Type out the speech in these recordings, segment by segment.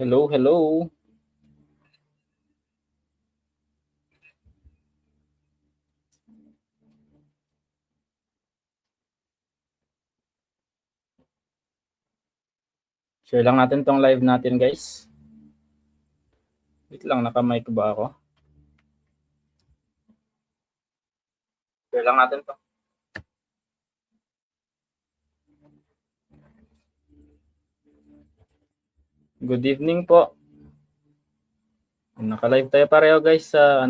Hello, hello. Share lang natin tong live natin, guys. Wait lang, naka-mic ba ako? Share lang natin to. Good evening po. Naka-live tayo pareho, guys, sa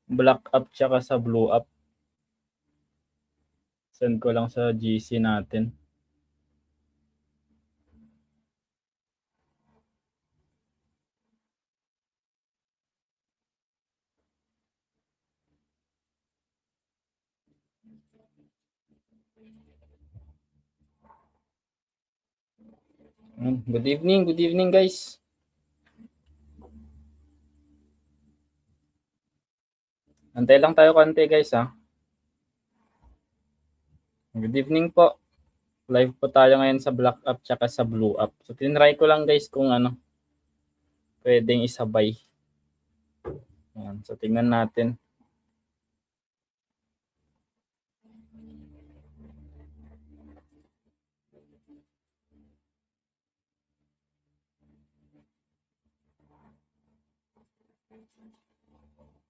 black up tsaka sa blue up. Send ko lang sa GC natin. Good evening guys. Antay lang tayo konti, guys, ha. Good evening po. Live po tayo ngayon sa black up tsaka sa blue up. So tinry ko lang, guys, kung pwedeng isabay. Ayan, so tingnan natin.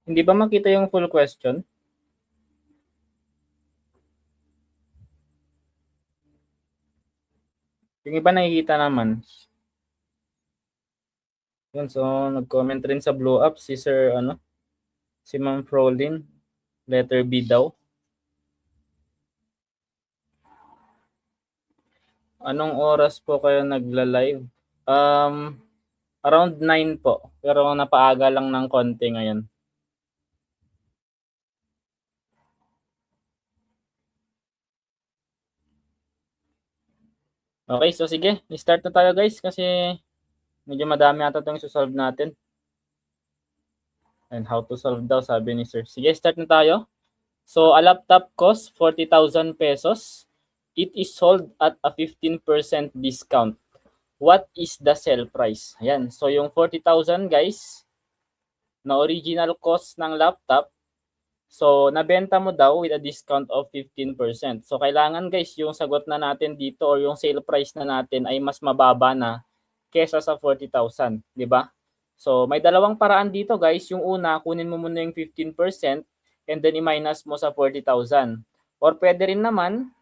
Hindi ba makita yung full question? Yung iba nakikita naman. Yun, so nag-comment rin sa blue up si Sir si Ma'am Frolin, letter B daw. Anong oras po kayo nagla-live? Around 9 po, pero napaaga lang ng konti ngayon. Okay, so sige, start na tayo, guys, kasi medyo madami ata itong isosolve natin. And how to solve daw, sabi ni Sir. Sige, start na tayo. So, a laptop costs 40,000 pesos. It is sold at a 15% discount. What is the sell price? Ayan, so yung 40,000, guys, na original cost ng laptop, so nabenta mo daw with a discount of 15%. So kailangan, guys, yung sagot na natin dito or yung sale price na natin ay mas mababa na kesa sa 40,000, di ba? So may dalawang paraan dito, guys. Yung una, kunin mo muna yung 15% and then i-minus mo sa 40,000. Or pwede rin naman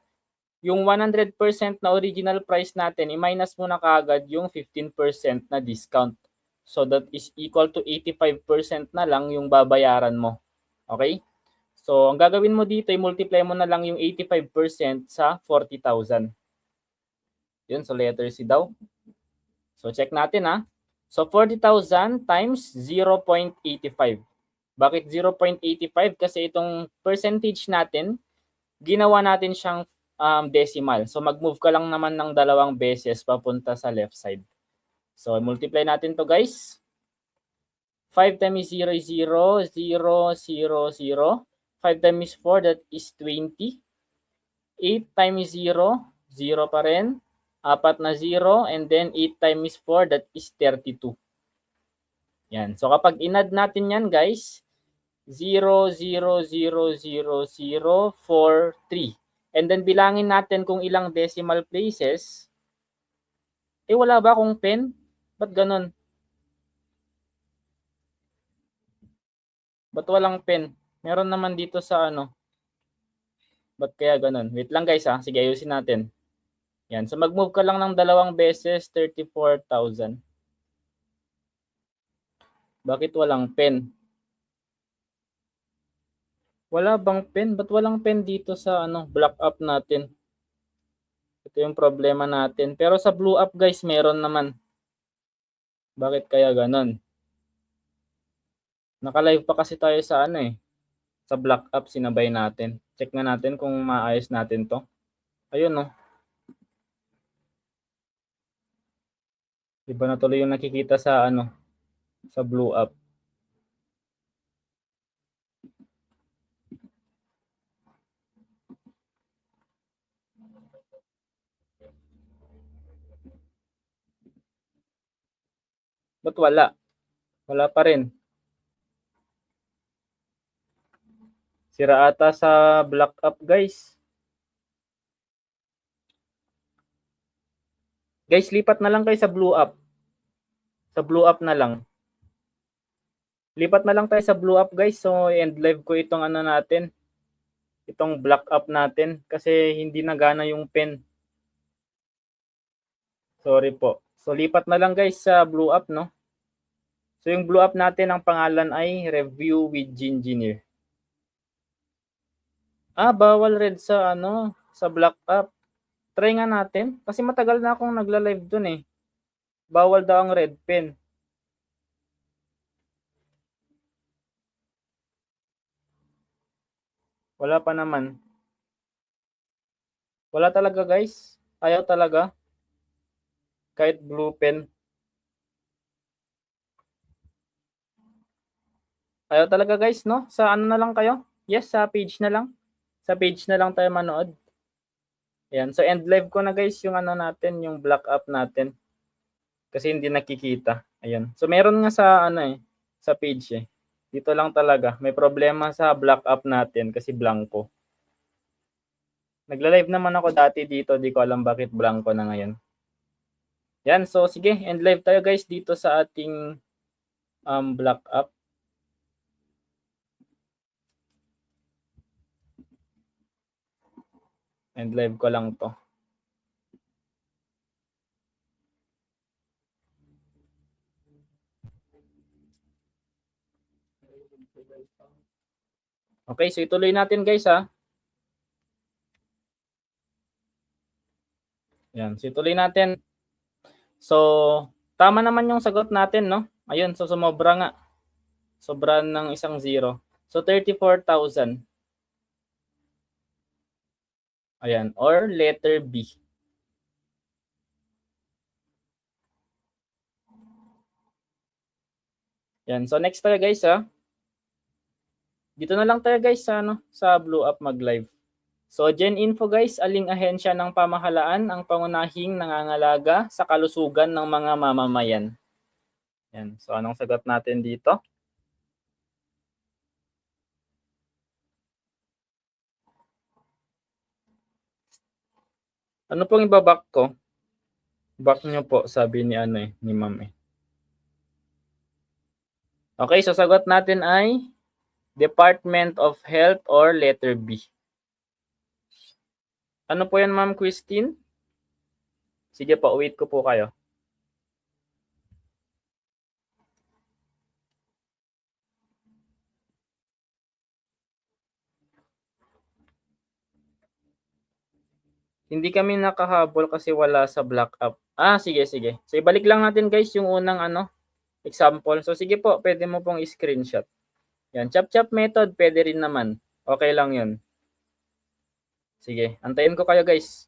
yung 100% na original price natin, i-minus mo na kaagad yung 15% na discount. So that is equal to 85% na lang yung babayaran mo. Okay? So, ang gagawin mo dito, i-multiply mo na lang yung 85% sa 40,000. Yun, so letter C daw. So, check natin, ha. So, 40,000 times 0.85. Bakit 0.85? Kasi itong percentage natin, ginawa natin siyang decimal. So, mag-move ka lang naman ng dalawang beses papunta sa left side. So, multiply natin to, guys. 5 times 0 is 0, 0, 0, 0. 5 times 4, that is 20. 8 times 0, 0 pa rin. 4 na 0, and then 8 times 4, that is 32. Yan. So, kapag in-add natin yan, guys, 0, 0, 0, 0, 0, 4, 3. And then, bilangin natin kung ilang decimal places. Wala ba akong pen? Ba't ganun? Ba't walang pen? Meron naman dito sa Ba't kaya ganun? Wait lang, guys, ha. Sige, ayusin natin. Yan. So, mag-move ka lang ng dalawang beses, 34,000. Bakit walang pen? Wala bang pen? Ba't walang pen dito sa black up natin? Ito yung problema natin. Pero sa blue up, guys, meron naman. Bakit kaya ganon? Naka-live pa kasi tayo sa sa black up, sinabay natin. Check na natin kung maayos natin to. Ayun, no. Iba na tuloy yung nakikita sa sa blue up. Ba't wala? Wala pa rin. Sira ata sa black up, guys. Guys, lipat na lang kayo sa blue up. Sa blue up na lang. Lipat na lang tayo sa blue up, guys. So, end live ko itong ano natin. Itong black up natin. Kasi hindi nagana yung pen. Sorry po. So, lipat na lang guys sa blue up, no? So, yung blue up natin, ang pangalan ay Review with Gingineer. Bawal red sa ano, sa black up. Try nga natin. Kasi matagal na akong nagla-live dun eh. Bawal daw ang red pen. Wala pa naman. Wala talaga guys. Ayaw talaga. Kahit blue pen. Ayaw talaga guys, no? Sa ano na lang kayo? Yes, sa page na lang. Sa page na lang tayo manood. Ayan. So, end live ko na guys yung ano natin, yung black up natin. Kasi hindi nakikita. Ayan. So, meron nga sa ano eh, sa page eh. Dito lang talaga. May problema sa black up natin kasi blanco. Nagla-live naman ako dati dito. Di ko alam bakit blanco na ngayon. Yan. So, sige. End live tayo guys dito sa ating black up. End live ko lang to. Okay. So, ituloy natin guys ha. Yan. So, ituloy natin. So, tama naman yung sagot natin, no? Ayun. So, sumobra nga. Sobra ng isang zero. So, 34,000. Ayan. Or letter B. Yan. So, next tayo guys ha. Dito na lang tayo guys sa, ano, sa blue up mag-live. So, GenInfo guys, aling ahensya ng pamahalaan ang pangunahing nangangalaga sa kalusugan ng mga mamamayan? Yan. So, anong sagot natin dito? Ano pong ibaback ko? Back nyo po, sabi ni ano eh, ni ma'am eh. Okay, so sagot natin ay Department of Health or letter B. Ano po yan, Ma'am Christine? Sige po, wait ko po kayo. Hindi kami nakahabol kasi wala sa black up. Sige, sige. So, ibalik lang natin guys yung unang ano, example. So, sige po, pwede mo pong i-screenshot. Yan, chop-chop method, pwede rin naman. Okay lang yun. Sige, antayin ko kayo guys.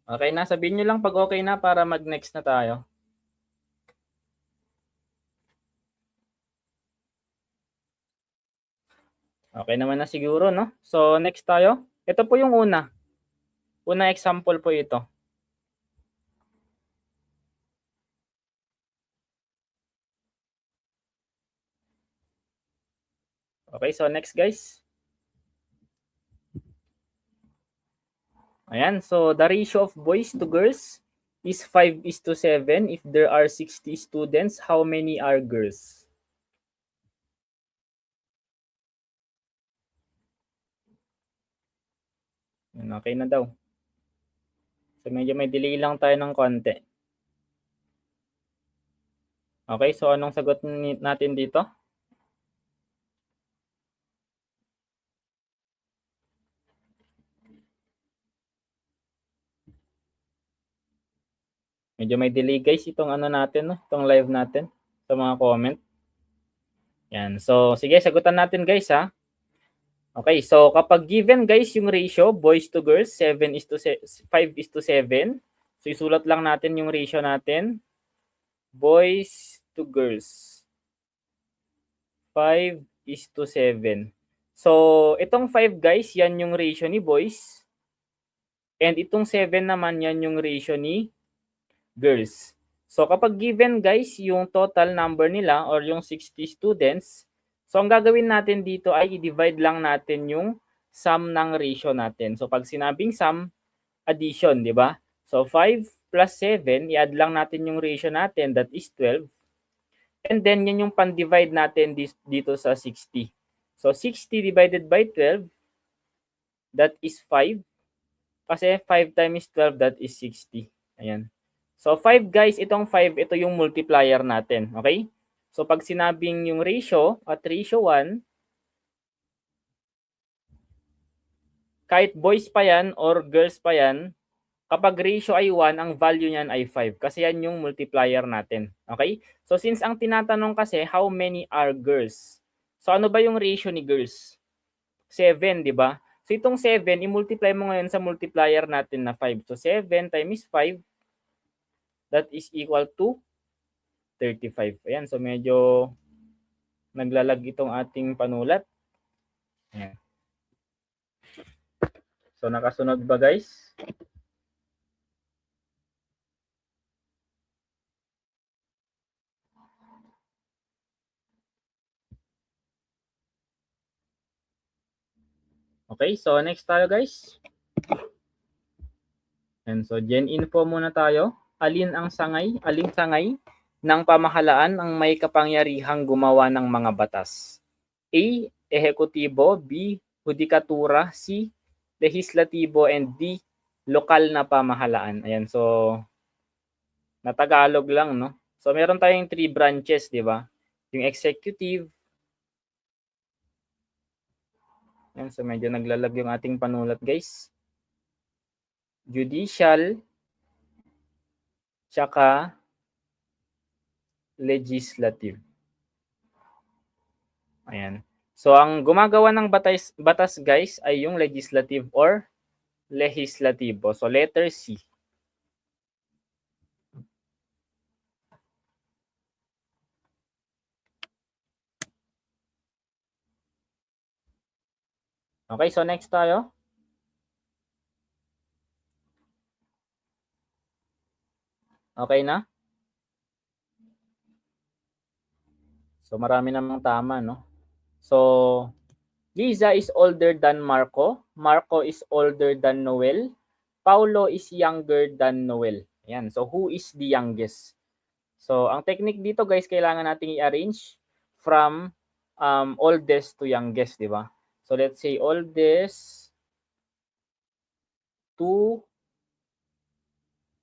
Okay na, sabihin nyo lang pag okay na para mag-next na tayo. Okay naman na siguro, no? So, next tayo. Ito po yung una. Una example po ito. Okay, so next guys. Ayan, so the ratio of boys to girls is 5:7. If there are 60 students, how many are girls? Okay na daw. So medyo may delay lang tayo ng konti. Okay, so anong sagot natin dito? Medyo may delay guys itong ano natin, no? Itong live natin sa mga comment. Yan. So sige, sagutan natin guys ha. Okay, so kapag given guys yung ratio boys to girls 5:7. So isulat lang natin yung ratio natin. Boys to girls 5:7. So itong 5 guys, yan yung ratio ni boys. And itong 7 naman, yan yung ratio ni girls. So kapag given guys, yung total number nila or yung 60 students, so ang gagawin natin dito ay i-divide lang natin yung sum ng ratio natin. So pag sinabing sum, addition, di ba? So 5 plus 7, i-add lang natin yung ratio natin, that is 12. And then yan yung pan-divide natin dito sa 60. So 60 divided by 12, that is 5. Kasi 5 times 12, that is 60. Ayan. So 5 guys, itong 5, ito yung multiplier natin. Okay? So pag sinabing yung ratio at ratio 1, kahit boys pa yan or girls pa yan, kapag ratio ay 1, ang value niyan ay 5. Kasi yan yung multiplier natin. Okay? So since ang tinatanong kasi, how many are girls? So ano ba yung ratio ni girls? 7, di ba? So itong 7, i-multiply mo ngayon sa multiplier natin na 5. So 7 times 5, that is equal to 35. Ayan, so medyo naglalag itong ating panulat. Ayan. So nakasunod ba guys? Okay, so next tayo guys. And so gen info muna tayo. Aling sangay ng pamahalaan ang may kapangyarihang gumawa ng mga batas? A. Ehekutibo, B. Hudikatura, C. Lehislatibo, and D. Lokal na pamahalaan. Ayan, so natagalog lang, no? So meron tayong 3 branches, di ba? Yung executive. Ayan, so medyo naglalag yung ating panulat, guys. Judicial, tsaka legislative. Ayan. So ang gumagawa ng batas guys ay yung legislative or lehislatibo. So letter C. Okay, so next tayo. Okay na? So marami namang tama, no? So Liza is older than Marco. Marco is older than Noel. Paulo is younger than Noel. Ayan. So who is the youngest? So ang technique dito guys, kailangan nating i-arrange from oldest to youngest, di ba? So let's say oldest to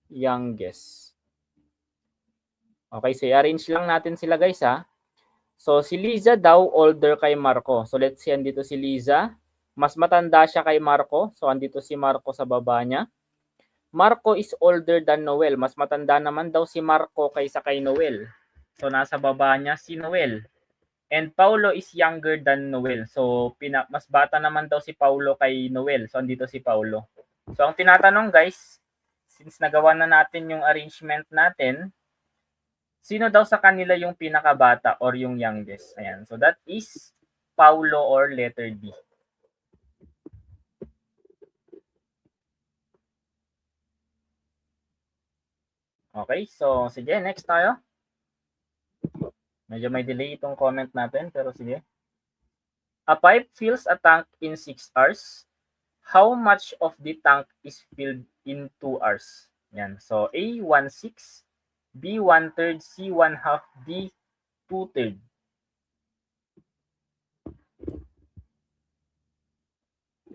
youngest. Okay, so i-arrange lang natin sila guys ha. So si Liza daw older kay Marco. So let's say andito si Liza, mas matanda siya kay Marco. So andito si Marco sa baba niya. Marco is older than Noel. Mas matanda naman daw si Marco kaysa kay Noel. So nasa baba niya si Noel. And Paulo is younger than Noel. So mas bata naman daw si Paulo kay Noel. So andito si Paulo. So ang tinatanong guys, since nagawa na natin yung arrangement natin, sino daw sa kanila yung pinakabata or yung youngest? Ayan. So that is Paulo or letter D. Okay, so sige, next tayo. Medyo may delay itong comment natin, pero sige. A pipe fills a tank in 6 hours. How much of the tank is filled in 2 hours? Yan. So A, 1/6, B, 1/3, C, 1/2, D, 2/3.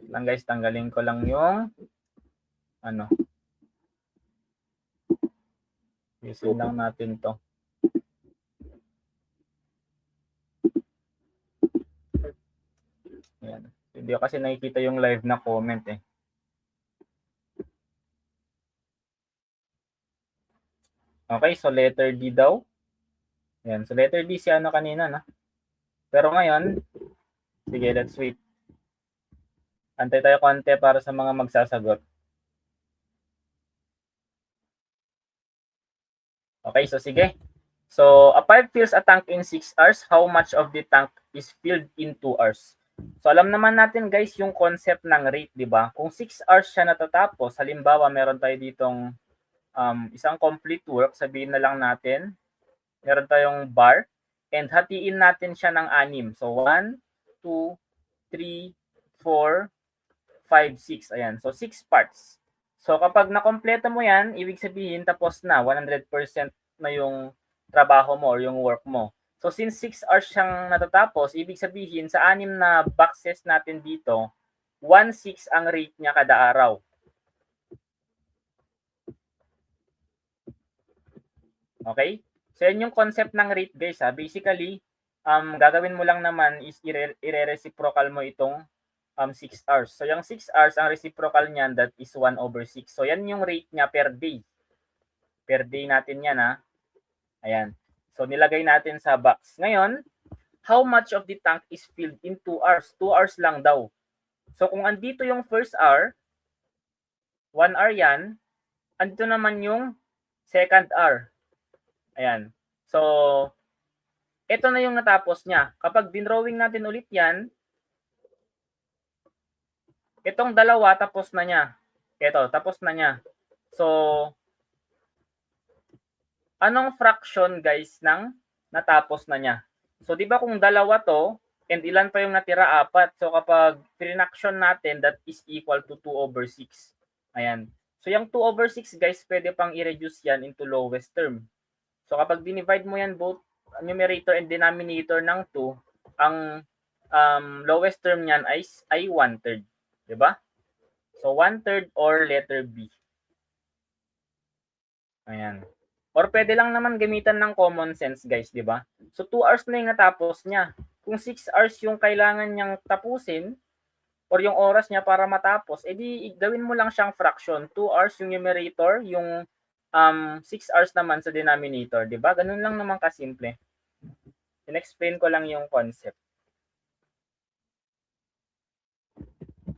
Lang guys, tanggalin ko lang yung Usin lang natin to. Yan. Hindi ko kasi nakikita yung live na comment eh. Okay, so letter D daw. Yan, so letter D si ano kanina, na. Pero ngayon, sige, let's wait. Antay tayo konti para sa mga magsasagot. Okay, so sige. So, a pipe fills a tank in 6 hours. How much of the tank is filled in 2 hours? So alam naman natin guys yung concept ng rate, di ba? Kung 6 hours siya natatapos, halimbawa meron tayo ditong isang complete work, sabihin na lang natin, meron tayong bar, and hatiin natin siya ng 6. So 1, 2, 3, 4, 5, 6. Ayan. So 6 parts. So kapag nakompleto mo yan, ibig sabihin tapos na, 100% na yung trabaho mo or yung work mo. So since 6 hours siyang natatapos, ibig sabihin sa 6 na boxes natin dito, 1/6 ang rate niya kada araw. Okay? So yan yung concept ng rate guys ha. Basically, gagawin mo lang naman is ire-reciprocal mo itong 6 hours. So yung 6 hours, ang reciprocal niyan, that is 1/6. So yan yung rate niya per day. Per day natin yan ha. Ayan. So nilagay natin sa box. Ngayon, how much of the tank is filled in 2 hours? 2 hours lang daw. So kung andito yung first hour, 1 hour yan, andito naman yung second hour. Ayan. So, ito na yung natapos niya. Kapag dinrawing natin ulit yan, itong dalawa tapos na niya. Ito, tapos na niya. So, anong fraction guys ng natapos na niya? So, di ba kung dalawa to, and ilan pa yung natira? 4. So, kapag fraction natin, that is equal to 2/6. Ayan. So, yung 2/6 guys, pwede pang i-reduce yan into lowest term. So, kapag dinivide mo yan both numerator and denominator ng 2, ang lowest term niyan ay 1/3. Diba? So, 1/3 or letter B. Ayan. Or pwede lang naman gamitan ng common sense guys, di ba? So 2 hours na yung natapos niya. Kung 6 hours yung kailangan niyang tapusin or yung oras niya para matapos, edi gawin mo lang siyang fraction. 2 hours yung numerator, yung 6 hours naman sa denominator, di ba? Ganun lang naman kasimple. In-explain ko lang yung concept.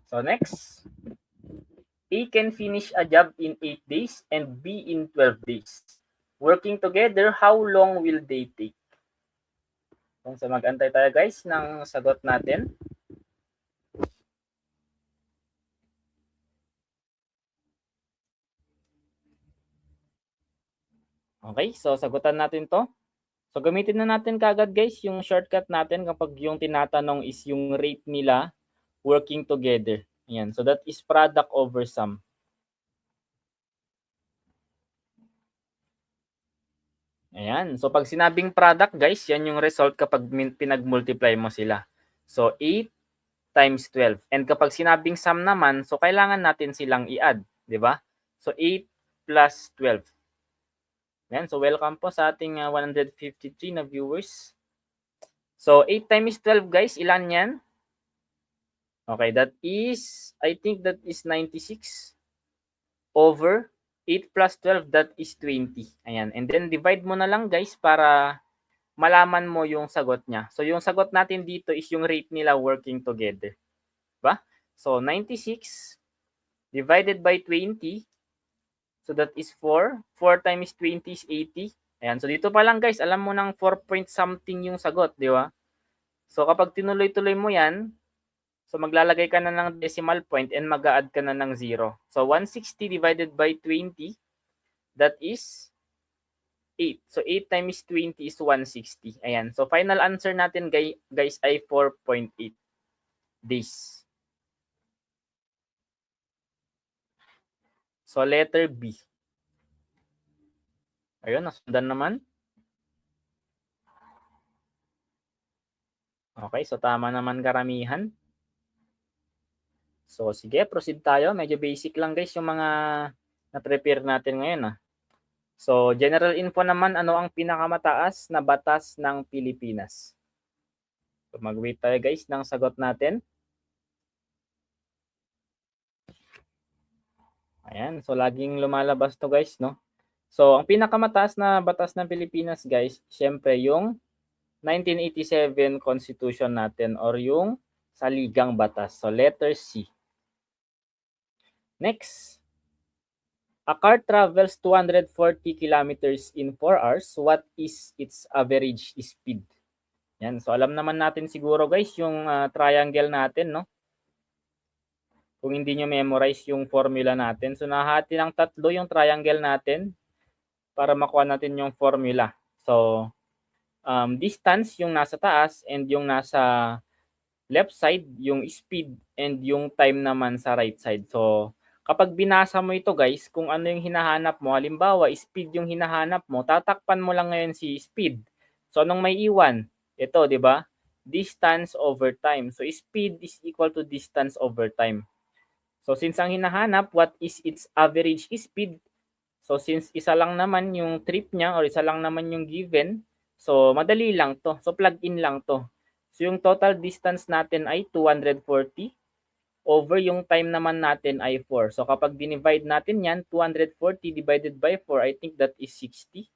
So next, A can finish a job in 8 days and B in 12 days. Working together, how long will they take? So mag-antay tayo guys ng sagot natin. Okay, so sagutan natin to. So gamitin na natin kagad guys yung shortcut natin kapag yung tinatanong is yung rate nila working together. Ayan, so that is product over sum. Ayan, so pag sinabing product guys, yan yung result kapag pinag-multiply mo sila. So 8 times 12. And kapag sinabing sum naman, so kailangan natin silang i-add, di ba? So 8 plus 12. Ayan, so welcome po sa ating 153 na viewers. So 8 times 12 guys, ilan yan? Okay, that is, I think that is 96 over 8 plus 12, that is 20. Ayan, and then divide mo na lang guys para malaman mo yung sagot niya. So yung sagot natin dito is yung rate nila working together. Diba? So 96 divided by 20, so that is 4. 4 times 20 is 80. Ayan, so dito pa lang guys, alam mo ng 4 point something yung sagot, di ba? So kapag tinuloy-tuloy mo yan, so maglalagay ka na ng decimal point and mag-a-add ka na ng 0. So 160 divided by 20, that is 8. So 8 times 20 is 160. Ayan. So final answer natin guys ay 4.8 days. So letter B. Ayun, nasundan naman. Okay, so tama naman karamihan. So sige, proceed tayo. Medyo basic lang guys yung mga na-prepare natin ngayon. So general info naman, ano ang pinakamataas na batas ng Pilipinas? So mag-wait tayo guys ng sagot natin. Ayan, so laging lumalabas to guys, no? So ang pinakamataas na batas ng Pilipinas guys, syempre yung 1987 Constitution natin or yung saligang batas. So letter C. Next, a car travels 240 kilometers in 4 hours. What is its average speed? Yan. So, alam naman natin siguro guys yung triangle natin, no? Kung hindi nyo memorize yung formula natin. So, nahati ng tatlo yung triangle natin para makuha natin yung formula. So, distance yung nasa taas and yung nasa left side, yung speed and yung time naman sa right side. So, kapag binasa mo ito guys, kung ano yung hinahanap mo, halimbawa speed yung hinahanap mo, tatakpan mo lang ngayon si speed. So, anong may iwan? Ito, di ba? Distance over time. So, speed is equal to distance over time. So, since ang hinahanap, what is its average speed? So, since isa lang naman yung trip niya or isa lang naman yung given, so, madali lang to. So, plug in lang to. So, yung total distance natin ay 240 over yung time naman natin ay 4. So, kapag dinivide natin yan, 240 divided by 4, I think that is 60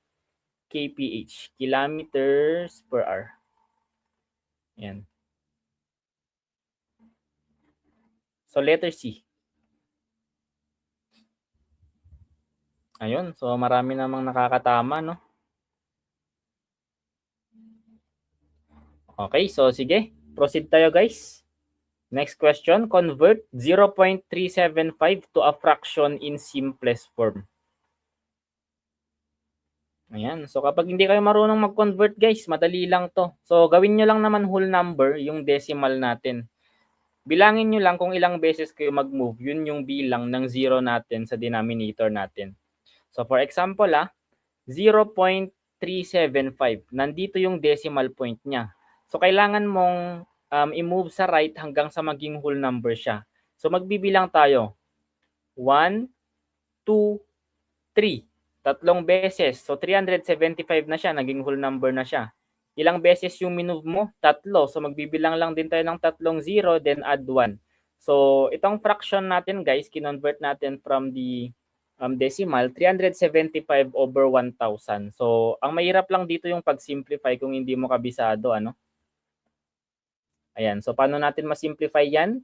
kph, kilometers per hour. Yan. So, letter C. Ayun. So, marami namang nakakatama, no? Okay. So, sige. Proceed tayo, guys. Next question. Convert 0.375 to a fraction in simplest form. Ayan. So, kapag hindi kayo marunong mag-convert, guys, madali lang to. So, gawin nyo lang naman whole number, yung decimal natin. Bilangin nyo lang kung ilang beses kayo mag-move. Yun yung bilang ng zero natin sa denominator natin. So, for example, 0.375. Nandito yung decimal point niya. So, kailangan mong i-move sa right hanggang sa maging whole number siya. So, magbibilang tayo. 1, 2, 3. Tatlong beses. So, 375 na siya. Naging whole number na siya. Ilang beses yung minove mo? Tatlo. So, magbibilang lang din tayo ng tatlong 0, then add 1. So, itong fraction natin, guys, kinonvert natin from the decimal, 375 over 1,000. So, ang mahirap lang dito yung pag-simplify kung hindi mo kabisado, ano? Ayan. So, paano natin ma-simplify yan?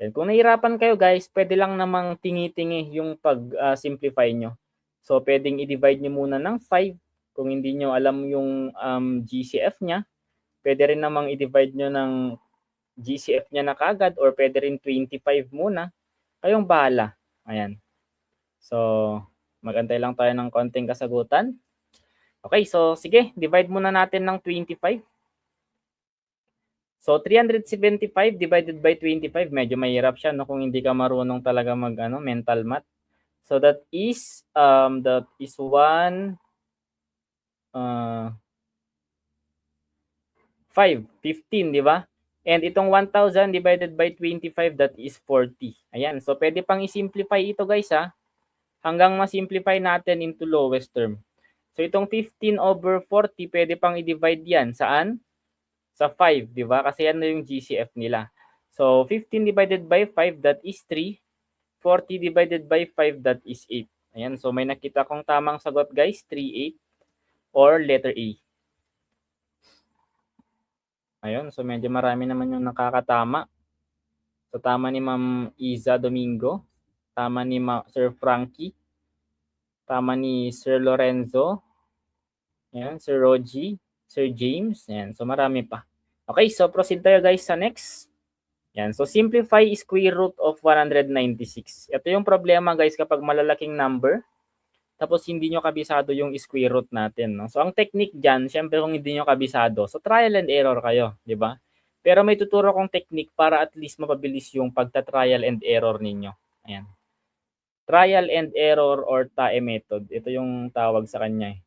Then, kung nahirapan kayo, guys, pwede lang namang tingi-tingi yung pag-simplify nyo. So, pwedeng i-divide nyo muna ng 5. Kung hindi nyo alam yung GCF niya, pwede rin namang i-divide nyo ng GCF niya na kagad or pwede rin 25 muna. Kayong bahala. Ayan. So, mag-antay lang tayo ng konting kasagutan. Okay, so sige, divide muna natin ng 25. So, 375 divided by 25, medyo mahirap siya no kung hindi ka marunong talaga mag mental math. So, that is 1 5, 15, di ba? And itong 1,000 divided by 25, that is 40. Ayan, so pwede pang i-simplify ito guys hanggang ma-simplify natin into lowest term. So itong 15 over 40, pwede pang i-divide yan. Saan? Sa 5, di ba? Kasi yan na yung GCF nila. So 15 divided by 5, that is 3. 40 divided by 5, that is 8. Ayan, so may nakita kong tamang sagot guys, 3, 8 or letter A. Ayun, so medyo marami naman yung nakakatama. So tama ni Ma'am Iza Domingo, tama ni Sir Frankie, tama ni Sir Lorenzo, ayan, Sir Rogie, Sir James, ayan, so marami pa. Okay, so proceed tayo guys sa next. Yan, so simplify square root of 196. Ito yung problema guys kapag malalaking number, tapos hindi nyo kabisado yung square root natin. No? So ang technique dyan, syempre kung hindi nyo kabisado, so trial and error kayo, di ba? Pero may tuturo kong technique para at least mapabilis yung pagta-trial and error ninyo. Ayan. Trial and error or TAE method. Ito yung tawag sa kanya.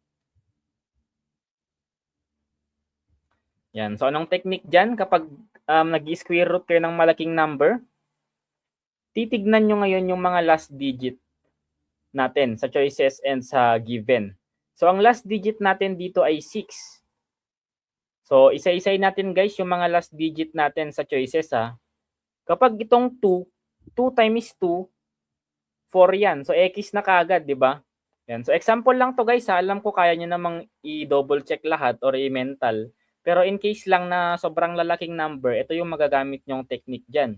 Yan. So anong technique dyan? Kapag nag-square root kayo ng malaking number, titignan nyo ngayon yung mga last digit natin sa choices and sa given. So ang last digit natin dito ay 6. So isa-isay natin guys yung mga last digit natin sa choices Kapag itong 2, 2 times 2, 4 yan. So x na kaagad, di ba? Yan. So example lang to guys Alam ko kaya nyo namang i-double check lahat or i-mental. Pero in case lang na sobrang lalaking number, ito yung magagamit nyong technique dyan.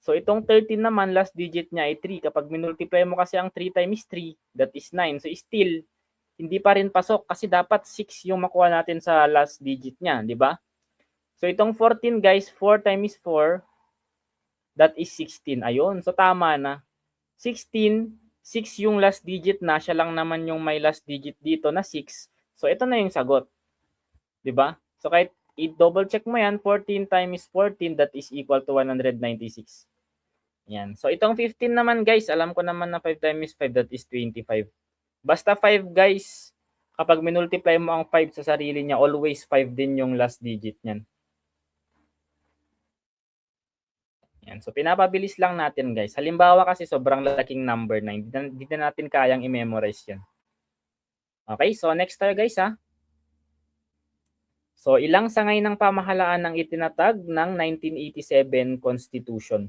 So itong 13 naman, last digit niya ay 3. Kapag minultiply mo kasi ang 3 times 3, that is 9. So still, hindi pa rin pasok kasi dapat 6 yung makuha natin sa last digit niya, di ba? So itong 14 guys, 4 times 4, that is 16. Ayun, so tama na. 16, 6 yung last digit na, siya lang naman yung may last digit dito na 6. So ito na yung sagot. 'Di ba? So kahit i-double check mo yan, 14 times 14, that is equal to 196. Yan. So itong 15 naman guys, alam ko naman na 5 times 5, that is 25. Basta 5 guys, kapag minultiply mo ang 5 sa sarili niya, always 5 din yung last digit niyan. Yan. So pinapabilis lang natin guys. Halimbawa kasi sobrang laking number na, hindi na natin kayang i-memorize yan. Okay, so next tayo guys ha. So ilang sangay ng pamahalaan ang itinatag ng 1987 Constitution?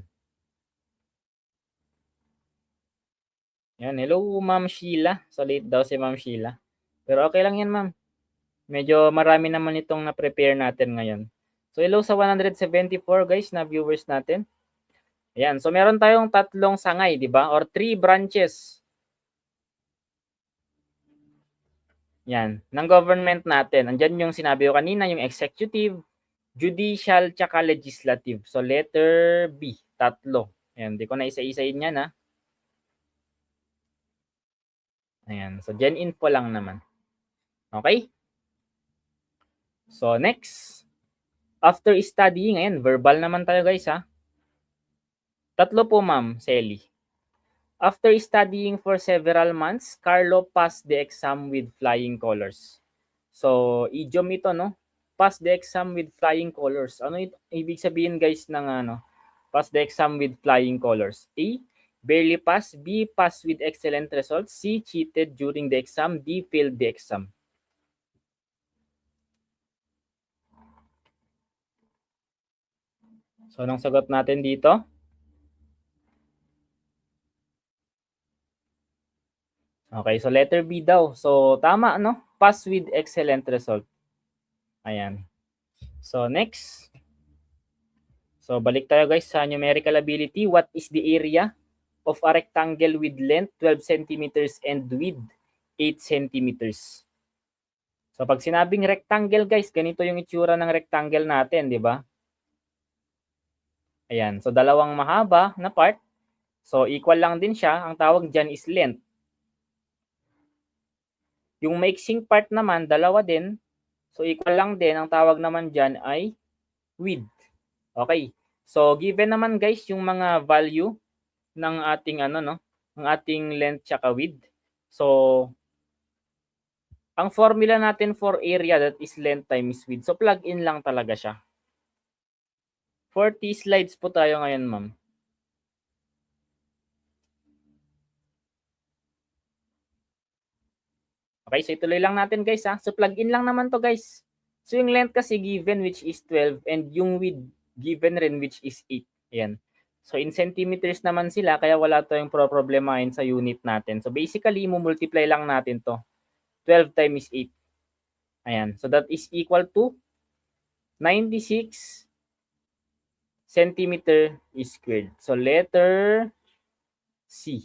Yan, hello Ma'am Sheila. So late daw si Ma'am Sheila. Pero okay lang yan ma'am. Medyo marami naman itong na-prepare natin ngayon. So hello sa 174 guys na viewers natin. Ayan, so meron tayong tatlong sangay, di ba? Or 3 branches. Yan, ng government natin. Andiyan yung sinabi ko kanina, yung executive, judicial, tsaka legislative. So letter B, tatlo. Ayan, di ko na isa-isain yan ha. Ayan, so gen info lang naman. Okay? So next, after studying, ayan, verbal naman tayo guys ha. Tatlo po ma'am, Selly. After studying for several months, Carlo passed the exam with flying colors. So, idiom ito, no? Pass the exam with flying colors. Ano ibig sabihin guys ng ano? Pass the exam with flying colors. A, barely pass. B, pass with excellent results. C, cheated during the exam. D, failed the exam. So, anong sagot natin dito? Okay, so letter B daw. So, tama, no? Pass with excellent result. Ayan. So, next. So, balik tayo guys sa numerical ability. What is the area of a rectangle with length 12 centimeters and width 8 centimeters? So, pag sinabing rectangle guys, ganito yung itsura ng rectangle natin, di ba? Ayan. So, dalawang mahaba na part. So, equal lang din siya. Ang tawag dyan is length. Yung maiksing part naman, dalawa din. So, equal lang din. Ang tawag naman dyan ay width. Okay. So, given naman guys yung mga value ng ating ano no, ng ating length tsaka width. So, ang formula natin for area, that is length times width. So, plug in lang talaga siya. 40 slides po tayo ngayon, ma'am. Okay, so ituloy lang natin guys ha. So plug in lang naman to guys. So yung length kasi given which is 12 and yung width given rin which is 8. Ayan. So in centimeters naman sila kaya wala tayong problemahin sa unit natin. So basically multiply lang natin to. 12 times 8. Ayan. So that is equal to 96 centimeter squared. So letter C.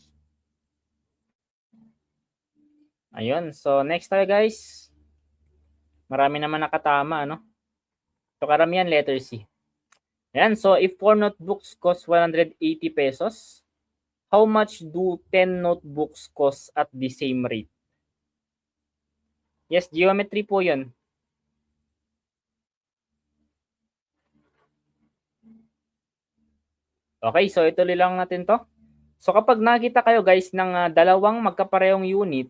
Ayun. So next tayo guys. Marami naman nakatama, no? So karamihan letter C. Ayan. So if 4 notebooks cost 180 pesos, how much do 10 notebooks cost at the same rate? Yes, geometry po yun. Okay, so ituloy lang natin to. So kapag nakita kayo guys ng dalawang magkaparehong unit,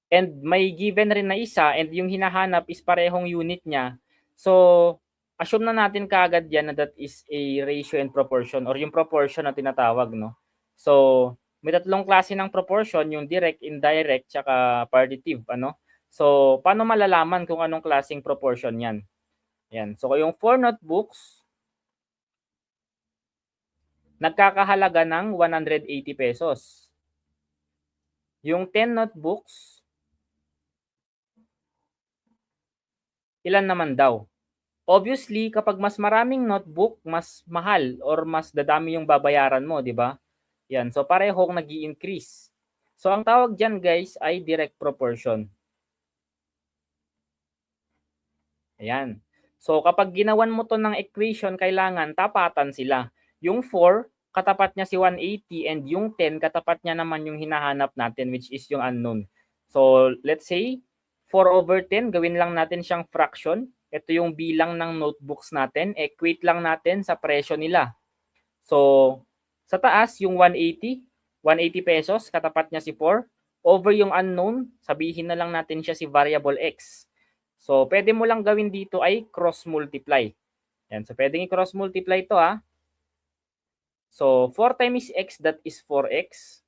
and may given rin na isa and yung hinahanap is parehong unit niya. So, assume na natin kaagad yan na that is a ratio and proportion or yung proportion na tinatawag, no? So, may tatlong klase ng proportion, yung direct, indirect, tsaka partitive, ano? So, paano malalaman kung anong klaseng proportion yan? Yan. So, yung 4 notebooks, nagkakahalaga ng 180 pesos. Yung 10 notebooks, ilan naman daw? Obviously, kapag mas maraming notebook, mas mahal or mas dadami yung babayaran mo, di ba? Yan. So, parehong nag-i-increase. So, ang tawag dyan, guys, ay direct proportion. Ayan. So kapag ginawan mo to ng equation, kailangan tapatan sila. Yung 4, katapat niya si 180 and yung 10, katapat niya naman yung hinahanap natin which is yung unknown. So let's say 4/10, gawin lang natin siyang fraction. Ito yung bilang ng notebooks natin. Equate lang natin sa presyo nila. So sa taas, yung 180 pesos, katapat niya si 4. Over yung unknown, sabihin na lang natin siya si variable x. So, pwede mo lang gawin dito ay cross-multiply. Yan. So, pwedeng i-cross multiply ito ha. So, 4 times x, that is 4x.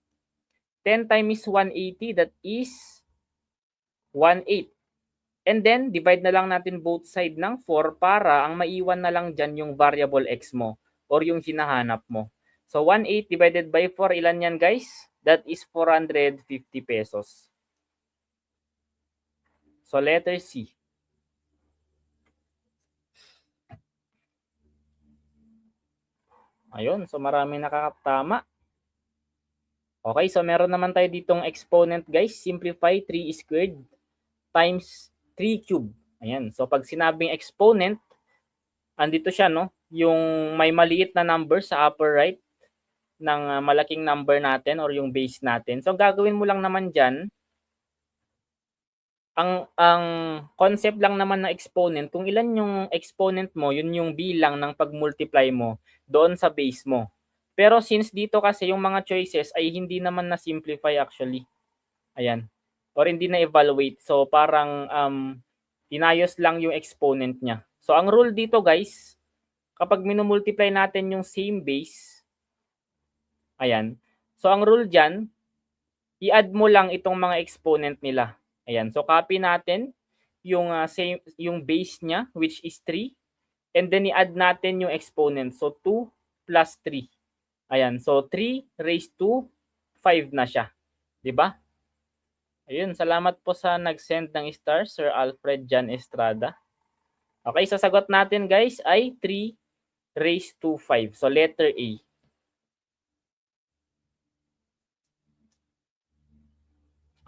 10 times 180, that is 1/8. And then, divide na lang natin both side ng 4 para ang maiwan na lang dyan yung variable x mo or yung hinahanap mo. So, 1/8 divided by 4, ilan yan guys? That is 450 pesos. So, letter C. Ayun, so maraming nakakatama. Okay, so meron naman tayo ditong exponent guys. Simplify 3 squared times 3 cube. Ayan, so pag sinabing exponent, andito siya, no? Yung may maliit na number sa upper right ng malaking number natin or yung base natin. So gagawin mo lang naman dyan, ang concept lang naman ng exponent, kung ilan yung exponent mo, yun yung bilang ng pag-multiply mo doon sa base mo. Pero since dito kasi yung mga choices ay hindi naman na-simplify actually. Ayan. Or hindi na-evaluate. So parang inayos lang yung exponent niya. So ang rule dito guys, kapag minumultiply natin yung same base, ayan. So ang rule dyan, i-add mo lang itong mga exponent nila. Ayan. So copy natin yung yung base niya which is 3 and then i-add natin yung exponent. So 2 plus 3. Ayan. So 3 raised to 5 na siya. 'Di ba? Ayun, salamat po sa nag-send ng star, Sir Alfred Jan Estrada. Okay, so sagot natin guys ay 3 raised to 5. So letter A.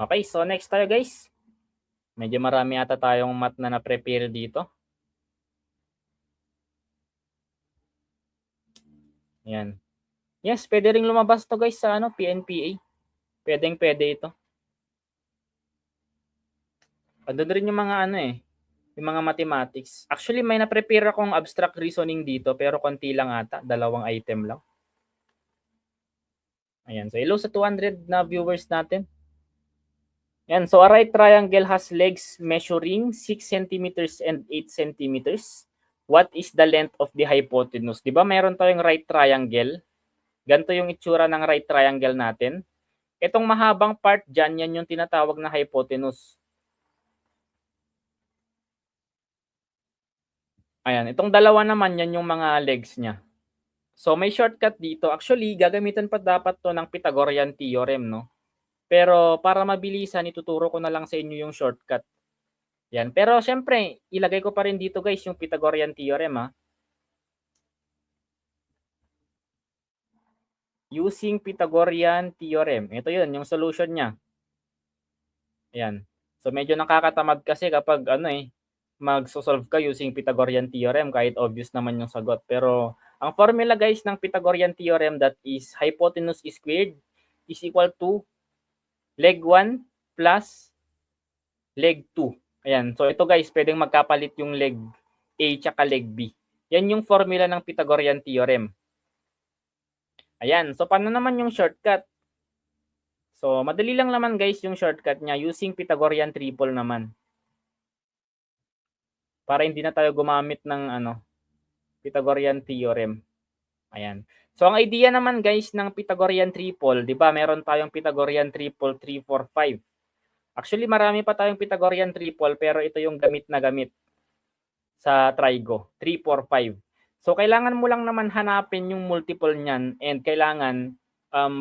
Okay, so next tayo guys. Medyo marami ata tayong math na na-prepare dito. Ayan. Yes, pwede ring lumabas to guys sa PNPA. Pwede ito. Andun rin yung mga yung mga mathematics. Actually, may na-prepare akong abstract reasoning dito pero konti lang ata, 2 item lang. Ayan, so hello sa 200 na viewers natin. Yan, so a right triangle has legs measuring 6 centimeters and 8 centimeters. What is the length of the hypotenuse? Di ba mayroon tayong right triangle? Ganito yung itsura ng right triangle natin. Itong mahabang part dyan, yan yung tinatawag na hypotenuse. Ayan, itong dalawa naman, yan yung mga legs niya. So may shortcut dito. Actually, gagamitan pa dapat to ng Pythagorean theorem, no? Pero para mabilisan, ituturo ko na lang sa inyo yung shortcut. Yan. Pero syempre, ilagay ko pa rin dito guys yung Pythagorean theorem ha. Using Pythagorean theorem. Ito yun, yung solution niya. Ayan. So medyo nakakatamad kasi kapag magso-solve ka using Pythagorean theorem kahit obvious naman yung sagot. Pero ang formula guys ng Pythagorean theorem, that is hypotenuse squared is equal to leg 1 plus leg 2. Ayan. So ito guys, pwedeng magkapalit yung leg A tsaka leg B. Yan yung formula ng Pythagorean theorem. Ayan. So paano naman yung shortcut? So madali lang naman guys yung shortcut niya using Pythagorean triple naman. Para hindi na tayo gumamit ng Pythagorean theorem. Ayan. So ang idea naman guys ng Pythagorean triple, 'di ba? Meron tayong Pythagorean triple 3, 4, 5. Actually, marami pa tayong Pythagorean triple pero ito yung gamit na gamit sa trigo, 3, 4, 5. So kailangan mo lang naman hanapin yung multiple niyan and kailangan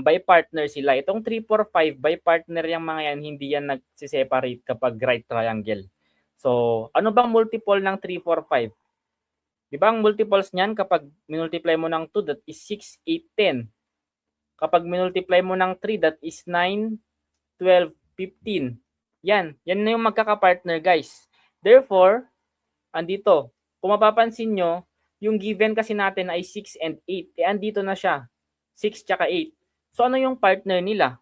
by partner sila. Itong 3, 4, 5 by partner yung mga yan, hindi yan nagsiseparate kapag right triangle. So ano bang multiple ng 3, 4, 5? Di ba ang multiples niyan kapag minultiply mo ng 2, that is 6, 8, 10. Kapag minultiply mo ng 3, that is 9, 12, 15. Yan na yung magkaka-partner guys. Therefore, andito. Kung mapapansin nyo, yung given kasi natin ay 6 and 8. Andito na siya. 6 tsaka 8. So, ano yung partner nila?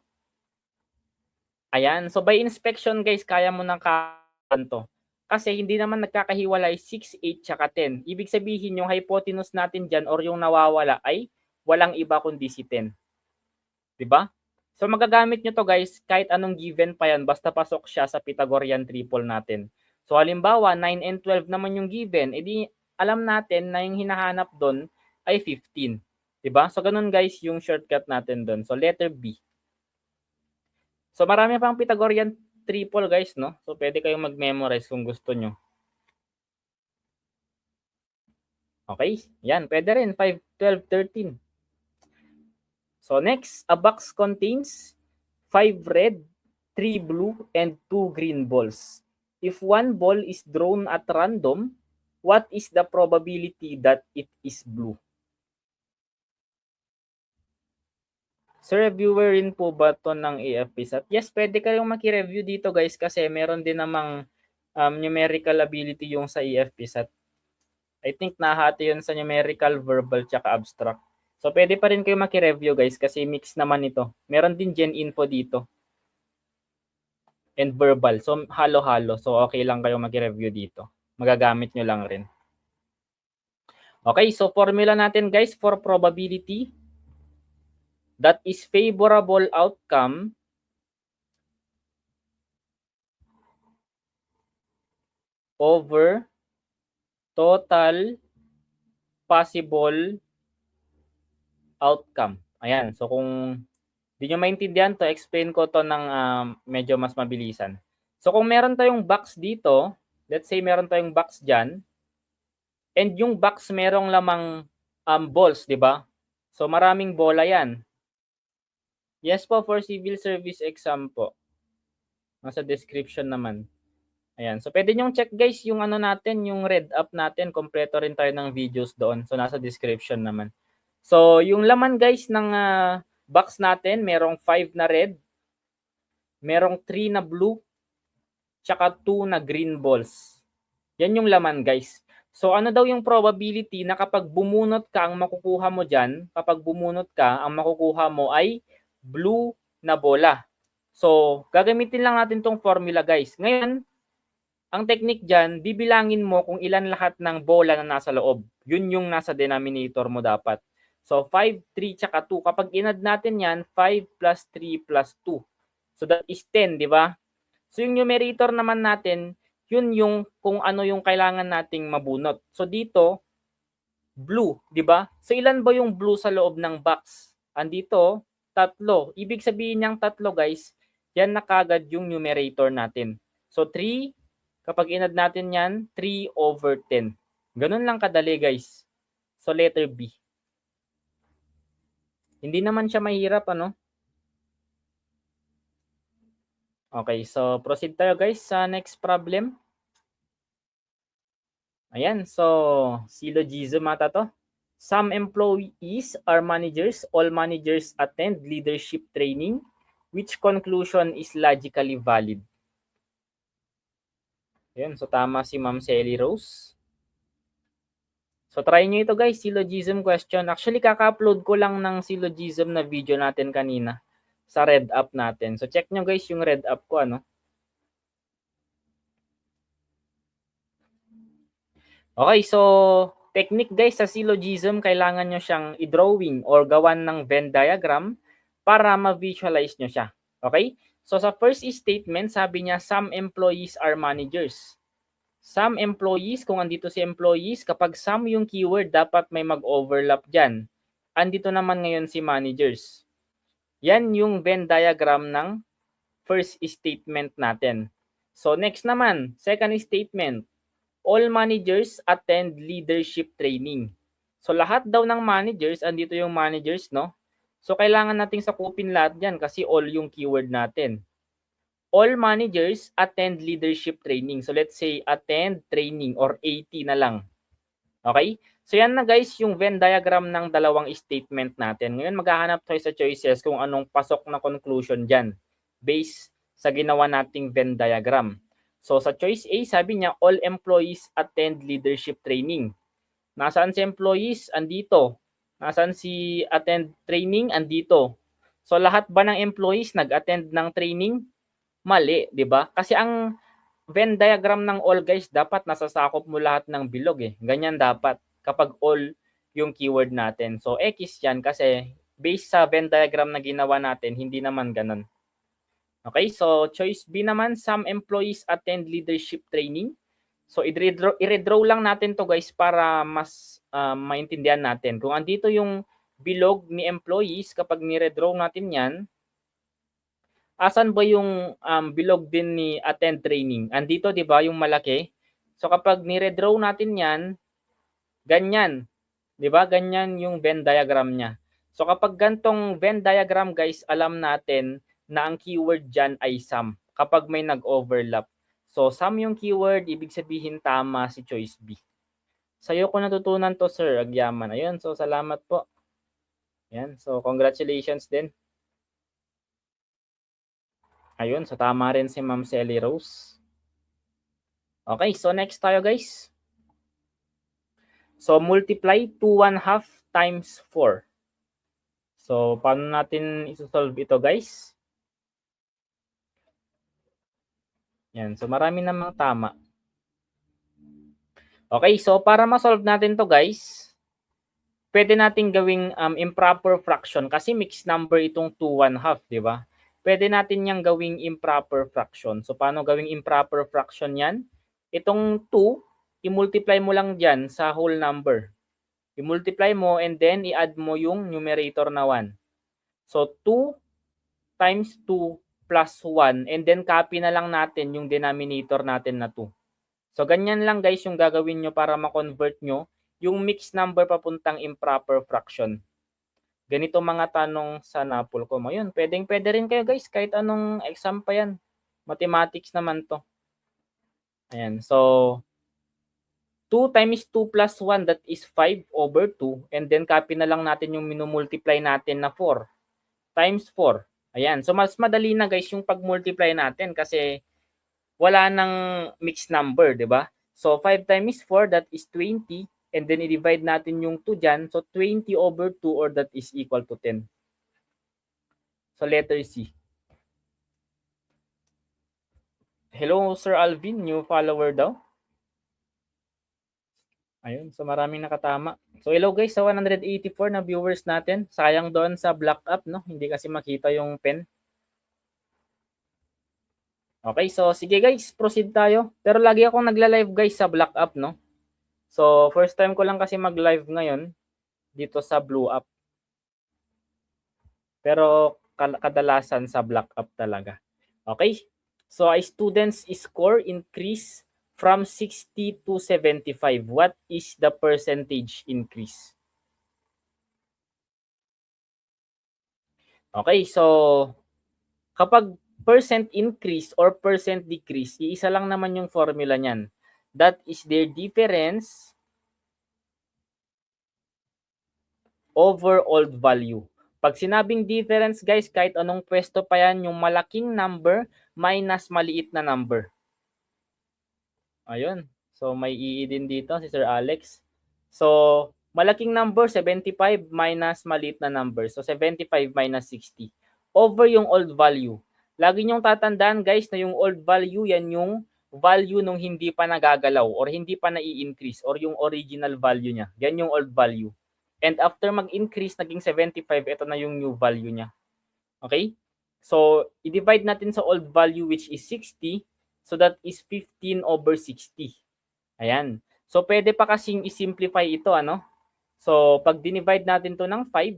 Ayan. So, by inspection, guys, kaya mo nang kanto. Kasi hindi naman nagkakahiwalay 6, 8, tsaka 10. Ibig sabihin, yung hypotenuse natin dyan or yung nawawala ay walang iba kundi si 10. Diba? So, magagamit nyo to, guys, kahit anong given pa yan, basta pasok siya sa Pythagorean triple natin. So, halimbawa, 9 and 12 naman yung given, edi alam natin na yung hinahanap doon ay 15. Diba? So, ganun, guys, yung shortcut natin doon. So, letter B. So, marami pang Pythagorean triple, guys, no? So, pwede kayong mag-memorize kung gusto nyo. Okay? Yan, pwede rin. 5, 12, 13. So, next, a box contains 5 red, 3 blue, and 2 green balls. If one ball is drawn at random, what is the probability that it is blue? So, reviewer rin po ba ito ng AFPSAT? Yes, pwede kayong maki-review dito, guys, kasi meron din namang numerical ability yung sa AFPSAT. I think nahati yun sa numerical, verbal, tsaka abstract. So, pwede pa rin kayo maki-review, guys, kasi mix naman ito. Meron din gen info dito. And verbal. So, halo-halo. So, okay lang kayo maki-review dito. Magagamit nyo lang rin. Okay, so formula natin, guys, for probability. That is favorable outcome over total possible outcome. Ayan. So, kung di nyo maintindihan to, explain ko to ng medyo mas mabilisan. So, kung meron tayong box dito, let's say meron tayong box dyan, and yung box merong lamang balls, di ba? So, maraming bola yan. Yes po, for civil service exam po. Nasa description naman. Ayan. So, pwede nyong check, guys, yung ano natin, yung read up natin. Kompleto rin tayo ng videos doon. So, nasa description naman. So, yung laman, guys, ng box natin, merong 5 na red, merong 3 na blue, tsaka 2 na green balls. Yan yung laman, guys. So, ano daw yung probability na kapag bumunot ka, ang makukuha mo dyan, kapag bumunot ka, ang makukuha mo ay blue na bola. So, gagamitin lang natin tong formula, guys. Ngayon, ang technique dyan, bibilangin mo kung ilan lahat ng bola na nasa loob. Yun yung nasa denominator mo dapat. So, 5, 3, tsaka 2. Kapag inad natin yan, 5 plus 3 plus 2. So, that is 10, di ba? So, yung numerator naman natin, yun yung kung ano yung kailangan nating mabunot. So, dito, blue, di ba? So, ilan ba yung blue sa loob ng box? Andito, 3. Ibig sabihin niyang 3, guys, yan na kagad yung numerator natin. So, 3, kapag inad natin yan, 3 over 10. Ganun lang kadali, guys. So, letter B. Hindi naman siya mahirap, ano? Okay, so proceed tayo, guys, sa next problem. Ayan, so syllogism ata to. Some employees are managers. All managers attend leadership training. Which conclusion is logically valid? Ayan, so tama si Ma'am Sally Rose. So try nyo ito, guys, syllogism question. Actually, kaka-upload ko lang ng syllogism na video natin kanina sa read up natin. So check nyo, guys, yung read up ko, ano. Okay, so technique, guys, sa syllogism, kailangan nyo siyang i-drawing or gawan ng Venn diagram para ma-visualize nyo siya. Okay? So sa first statement, sabi niya, some employees are managers. Some employees, kung andito si employees, kapag some yung keyword, dapat may mag-overlap dyan. Andito naman ngayon si managers. Yan yung Venn diagram ng first statement natin. So next naman, second statement. All managers attend leadership training. So lahat daw ng managers, andito yung managers, no? So kailangan nating sakupin lahat yan kasi all yung keyword natin. All managers attend leadership training. So let's say attend training or AT na lang. Okay? So yan na, guys, yung Venn diagram ng dalawang statement natin. Ngayon maghahanap tayo sa choices kung anong pasok na conclusion dyan based sa ginawa nating Venn diagram. So sa choice A, sabi niya all employees attend leadership training. Nasaan si employees? Andito. Nasaan si attend training? Andito. So lahat ba ng employees nag-attend ng training? Mali, 'di ba? Kasi ang Venn diagram ng all guys, dapat nasasakop mo lahat ng bilog eh. Ganyan dapat kapag all yung keyword natin. So X yan kasi based sa Venn diagram na ginawa natin, hindi naman ganun. Okay, so choice B naman, some employees attend leadership training. So i-redraw lang natin to guys para mas maintindihan natin. Kung andito yung bilog ni employees, kapag ni-redraw natin yan, asan ba yung bilog din ni attend training? Andito 'di ba yung malaki? So kapag ni-redraw natin 'yan, ganyan, 'di ba? Ganyan yung Venn diagram niya. So kapag gantong Venn diagram guys, alam natin na ang keyword diyan ay sum kapag may nag-overlap. So sum yung keyword, ibig sabihin tama si choice B. Sa'yo ko natutunan to, Sir Agyaman. Ayun, so salamat po. Yan, so congratulations din. Ayun, so tama rin si Ma'am Sally Rose. Okay, so next tayo guys. So multiply 2/2 times 4. So paano natin isosolve ito guys? Yan, so marami namang tama. Okay, so para ma-solve natin to guys, pwede natin gawing improper fraction kasi mixed number itong 2/2, di ba? Pwede natin yang gawing improper fraction. So paano gawing improper fraction yan? Itong 2, i-multiply mo lang dyan sa whole number. I-multiply mo and then i-add mo yung numerator na 1. So 2 times 2 plus 1 and then copy na lang natin yung denominator natin na 2. So ganyan lang guys yung gagawin nyo para ma-convert nyo yung mixed number papuntang improper fraction. Ganito mga tanong sa NAPOLCOM. Ayun, pwede rin kayo guys kahit anong exam pa yan. Mathematics naman to. Ayan, so 2 times 2 plus 1, that is 5/2. And then copy na lang natin yung minumultiply natin na 4 times 4. Ayan, so mas madali na guys yung pag-multiply natin kasi wala nang mixed number, di ba? So 5 times 4, that is 20. And then i-divide natin yung 2 dyan. So 20/2 or that is equal to 10. So letter C. Hello Sir Alvin, new follower daw. Ayun, so maraming nakatama. So hello guys sa 184 na viewers natin. Sayang doon sa black up, no? Hindi kasi makita yung pen. Okay, so sige guys, proceed tayo. Pero lagi akong nagla-live guys sa black up, no? So first time ko lang kasi mag-live ngayon dito sa blue up. Pero kadalasan sa black up talaga. Okay? So a student's score increase from 60 to 75. What is the percentage increase? Okay, so kapag percent increase or percent decrease, iisa lang naman yung formula niyan. That is their difference over old value. Pag sinabing difference guys, kahit anong pwesto pa yan, yung malaking number minus maliit na number. Ayun. So may ii din dito si Sir Alex. So malaking number 75 minus maliit na number. So 75 minus 60 over yung old value. Lagi niyong tatandaan guys na yung old value yan yung value nung hindi pa nagagalaw or hindi pa nai-increase or yung original value niya. Yan yung old value. And after mag-increase naging 75, ito na yung new value niya. Okay? So i-divide natin sa old value which is 60. So that is 15/60. Ayan. So pwede pa kasing i-simplify ito, ano? So pag dinivide natin to ng 5.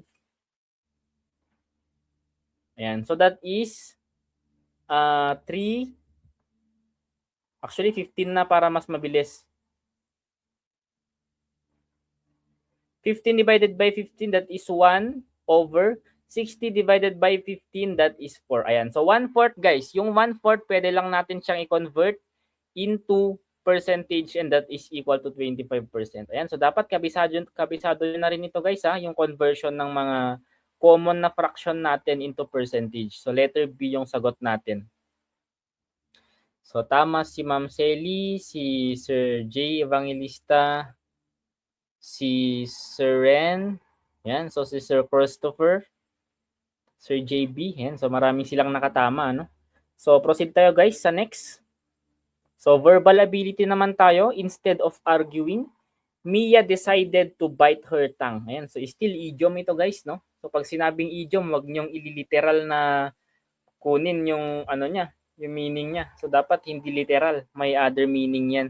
Ayan. So that is 3. Actually 15 na para mas mabilis. 15 divided by 15, that is 1 over 60 divided by 15, that is 4. Ayan. So 1/4 guys. Yung 1/4 pwede lang natin siyang i-convert into percentage and that is equal to 25%. Ayan. So dapat kabisado na rin ito guys ha, yung conversion ng mga common na fraction natin into percentage. So letter B yung sagot natin. So, tama si Ma'am Selly, si Sir J. Evangelista, si Sir Ren, yan. So, si Sir Christopher, Sir JB, yan. So, marami silang nakatama, no? So, proceed tayo guys sa next. So, verbal ability naman tayo. Instead of arguing, Mia decided to bite her tongue. Ayan, so still idiom ito guys, no? So, pag sinabing idiom, wag niyong ililiteral na kunin yung ano niya, yung meaning niya. So, dapat hindi literal. May other meaning yan.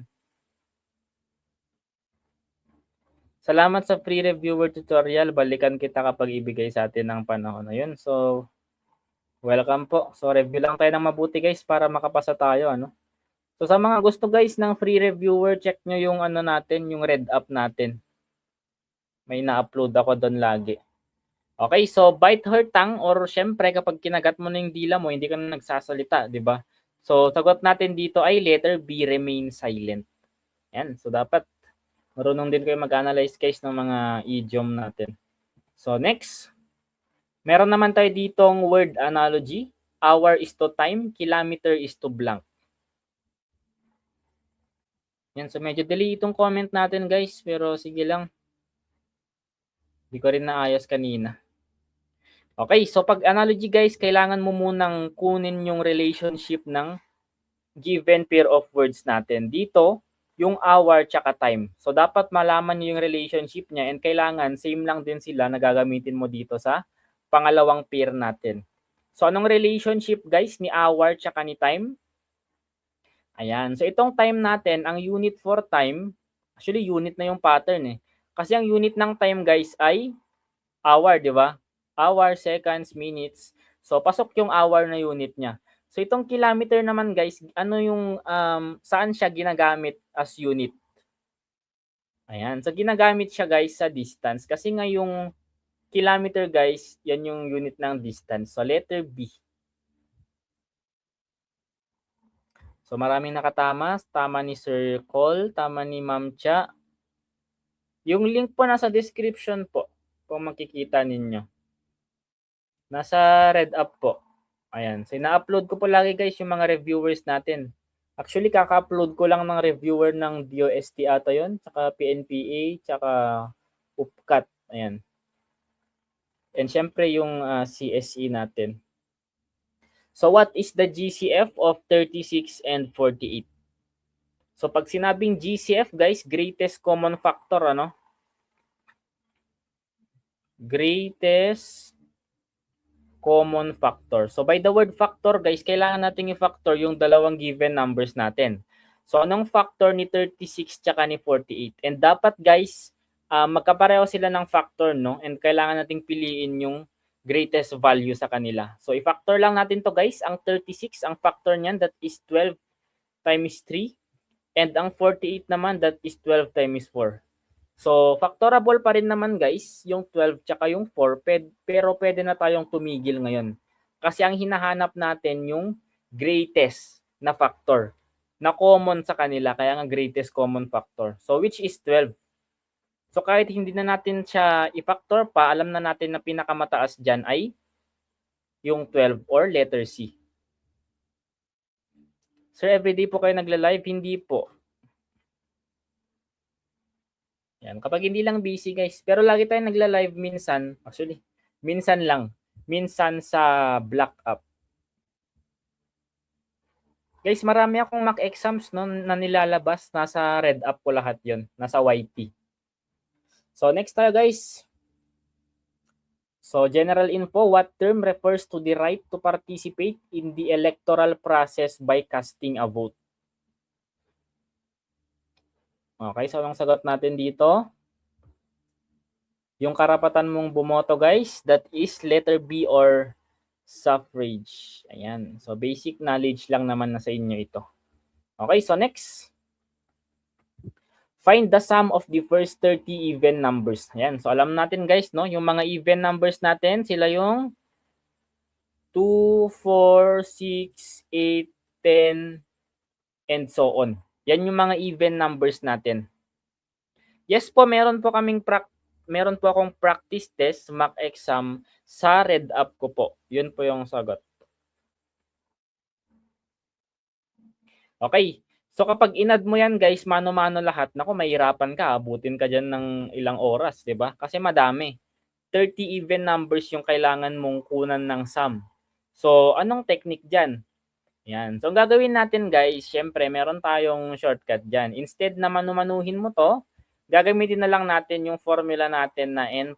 Salamat sa free reviewer tutorial. Balikan kita kapag ibigay sa atin ng panahon na yun. So, welcome po. So, review lang tayo ng mabuti guys para makapasa tayo. Ano? So, sa mga gusto guys ng free reviewer, check nyo yung ano natin, yung red up natin. May na-upload ako doon lagi. Okay, so bite her tongue or syempre kapag kinagat mo na yung dila mo, hindi ka na nagsasalita, di ba? So, sagot natin dito ay letter B, remain silent. Yan, so dapat marunong din kayo mag-analyze guys ng mga idiom natin. So next, meron naman tayo ditong word analogy. Hour is to time, kilometer is to blank. Yan, so medyo delay itong comment natin guys, pero sige lang. Hindi ko rin naayos kanina. Okay, so pag analogy guys, kailangan mo munang kunin yung relationship ng given pair of words natin. Dito, yung hour tsaka time. So, dapat malaman nyo yung relationship niya and kailangan same lang din sila na gagamitin mo dito sa pangalawang pair natin. So, anong relationship guys ni hour tsaka ni time? Ayan. So, itong time natin, ang unit for time, actually unit na yung pattern eh. Kasi ang unit ng time guys ay hour, di ba? Hour, seconds, minutes. So, pasok yung hour na unit niya. So, itong kilometer naman guys, ano yung, saan siya ginagamit as unit? Ayan. So, ginagamit siya guys sa distance. Kasi nga yung kilometer guys, yan yung unit ng distance. So, letter B. So, maraming nakatama. Tama ni Sir Cole, tama ni Ma'am Cha. Yung link po nasa description po, kung makikita ninyo. Nasa red up po. Ayan. So, ina-upload ko po lagi guys yung mga reviewers natin. Actually, kaka-upload ko lang ng reviewer ng DOST ata yun, tsaka PNPA, tsaka UPCAT. Ayan. And syempre yung CSE natin. So, what is the GCF of 36 and 48? So, pag sinabing GCF guys, greatest common factor, ano? Greatest common factor. So, by the word factor, guys, kailangan natin i-factor yung dalawang given numbers natin. So, anong factor ni 36 tsaka ni 48? And dapat, guys, magkapareho sila ng factor, no? And kailangan nating piliin yung greatest value sa kanila. So, i-factor lang natin to guys. Ang 36, ang factor niyan, that is 12 times 3. And ang 48 naman, that is 12 times 4. So, factorable pa rin naman guys, yung 12 tsaka yung 4, pero pwede na tayong tumigil ngayon. Kasi ang hinahanap natin yung greatest na factor na common sa kanila, kaya nga greatest common factor. So, which is 12. So, kahit hindi na natin siya i-factor pa, alam na natin na pinakamataas dyan ay yung 12 or letter C. Sir, everyday po kayo nagla-live? Hindi po. Yan. Kapag hindi lang busy guys, pero lagi tayong nagla-live minsan, actually, minsan lang. Minsan sa block up. Guys, marami akong mock exams no, na nilalabas. Nasa red up ko lahat yon, nasa YT. So, next tayo guys. So, general info, what term refers to the right to participate in the electoral process by casting a vote? Okay, so anong sagot natin dito? Yung karapatan mong bumoto guys, that is letter B or suffrage. Ayan. So, basic knowledge lang naman na sa inyo ito. Okay, so next. Find the sum of the first 30 even numbers. Ayan. So, alam natin guys, no? Yung mga even numbers natin, sila yung 2, 4, 6, 8, 10, and so on. Yan yung mga even numbers natin. Yes po, meron po akong practice test, mock exam sa red up ko po. Yun po yung sagot. Okay. So kapag inad mo yan guys, mano-mano lahat, naku mahirapan ka, abutin ka dyan ng ilang oras, 'di ba? Kasi madami. 30 even numbers yung kailangan mong kunan ng sum. So anong technique dyan? Yan. So ang gagawin natin guys, syempre meron tayong shortcut dyan. Instead na manumanuhin mo to, gagamitin na lang natin yung formula natin na n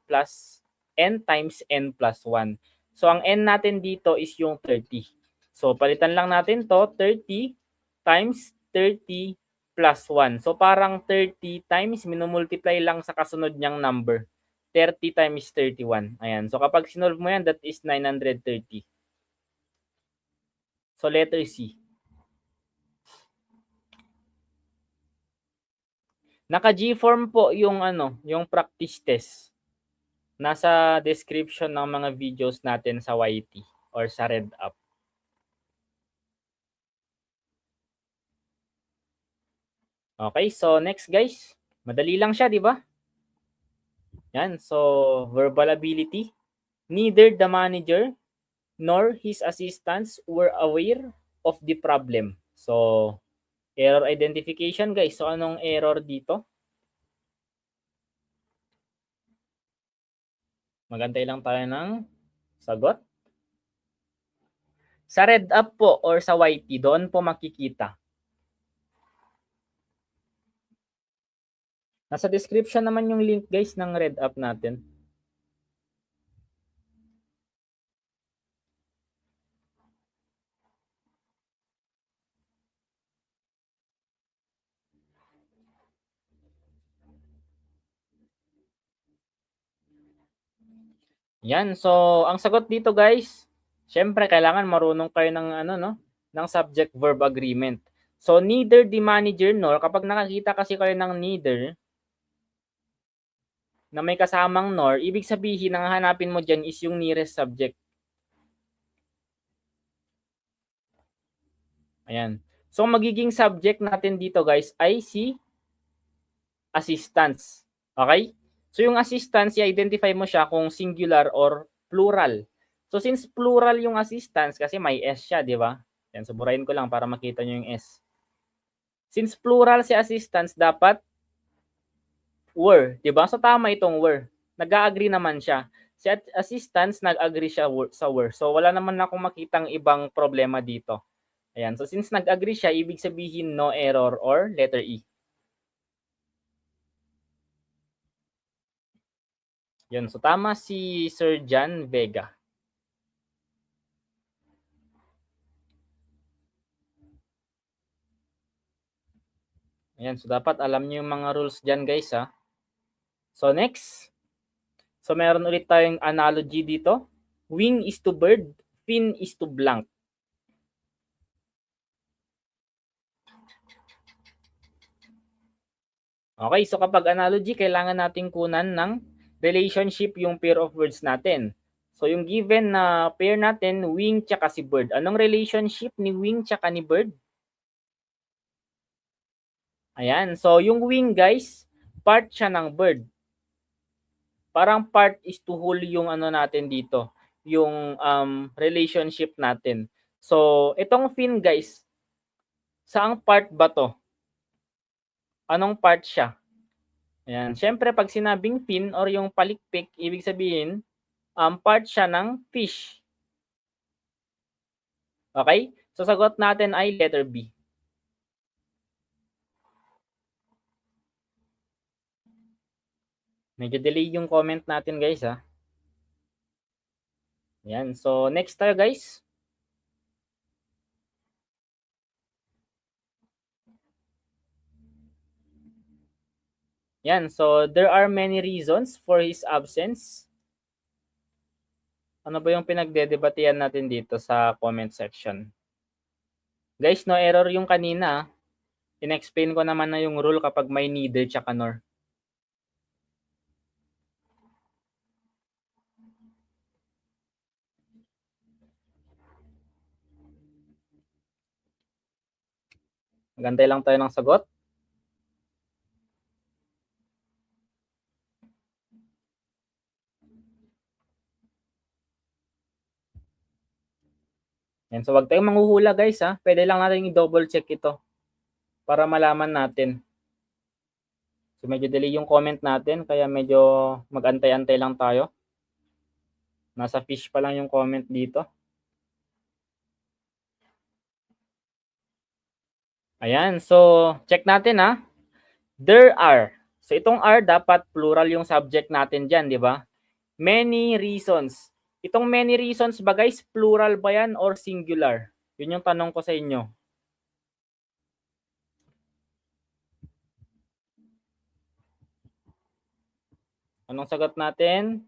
times n plus 1. So ang n natin dito is yung 30. So palitan lang natin to, 30 times 30 plus 1. So parang 30 times minumultiply lang sa kasunod niyang number. 30 times 31. Ayan. So kapag sinolve mo yan, that is 930. So letter C. Naka-G-form po yung yung practice test. Nasa description ng mga videos natin sa YT or sa RedUp. Okay, so next guys. Madali lang siya, di ba? Yan, so verbal ability. Neither the manager nor his assistants were aware of the problem. So, error identification guys. So, anong error dito? Magantay lang tayo ng sagot. Sa RedUp po or sa YT, doon po makikita. Nasa description naman yung link guys ng RedUp natin. Yan, so ang sagot dito guys, syempre kailangan marunong kayo ng ng subject verb agreement. So neither the manager nor, kapag nakakita kasi kayo ng neither na may kasamang nor, ibig sabihin ang hahanapin mo diyan is yung nearest subject. Ayan. So magiging subject natin dito guys ay si assistants. Okay? So yung assistants, i-identify mo siya kung singular or plural. So since plural yung assistants, kasi may S siya, di ba? Yan, so burahin ko lang para makita nyo yung S. Since plural si assistants, dapat were, di ba? So tama itong were. Nag-agree naman siya. Si assistants, nag-agree siya sa were. So wala naman akong makitang ibang problema dito. Ayan, so since nag-agree siya, ibig sabihin no error or letter E. Yun, so tama si Sir John Vega. Ayan, so dapat alam niyo yung mga rules dyan guys ha. So next, so meron ulit tayong analogy dito. Wing is to bird, fin is to blank. Okay, so kapag analogy, kailangan nating kunan ng relationship yung pair of words natin. So yung given na pair natin, wing tsaka si bird. Anong relationship ni wing tsaka ni bird? Ayan, so yung wing guys, part siya ng bird. Parang part is to whole yung natin dito, yung relationship natin. So itong fin guys, saang part ba to? Anong part siya? Ayan, syempre pag sinabing fin or yung palikpik, ibig sabihin part siya ng fish. Okay? So sagot natin ay letter B. Medyo delay yung comment natin guys ha. Yan. So next tayo guys. Yan. So there are many reasons for his absence. Ano ba yung pinagdedebatehan natin dito sa comment section? Guys, no error yung kanina. In-explain ko naman na yung rule kapag may neither tsaka nor. Magantay lang tayo ng sagot. Yan. So wag tayong manghuhula guys ha. Pwede lang natin i-double check ito. para malaman natin. So medyo delay yung comment natin, kaya medyo mag-antay-antay lang tayo. Nasa fish pa lang yung comment dito. Ayan, so check natin ha. There are. So itong are dapat plural yung subject natin dyan, di ba? Many reasons. Itong many reasons ba guys, plural ba yan or singular? Yun yung tanong ko sa inyo. Anong sagot natin?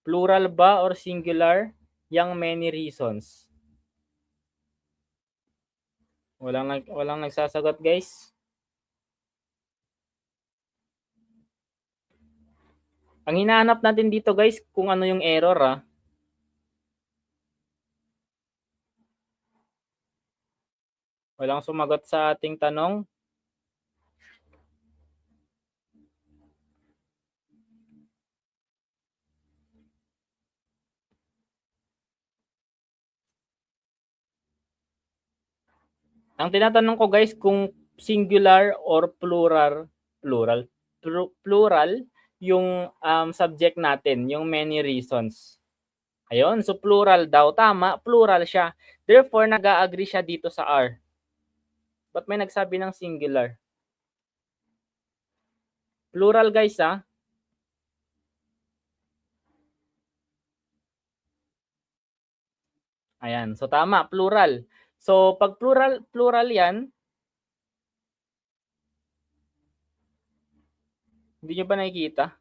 Plural ba or singular yung many reasons? Walang nagsasagot guys. Ang hinahanap natin dito guys kung ano yung error ah. Walang sumagot sa ating tanong. Ang tinatanong ko guys kung singular or plural yung subject natin, yung many reasons. Ayun, so plural daw. Tama, plural siya. Therefore, nag-a-agree siya dito sa R. Ba't may nagsabi ng singular? Plural guys ha. Ayan, so tama, plural. So pag plural yan, hindi nyo ba nakikita?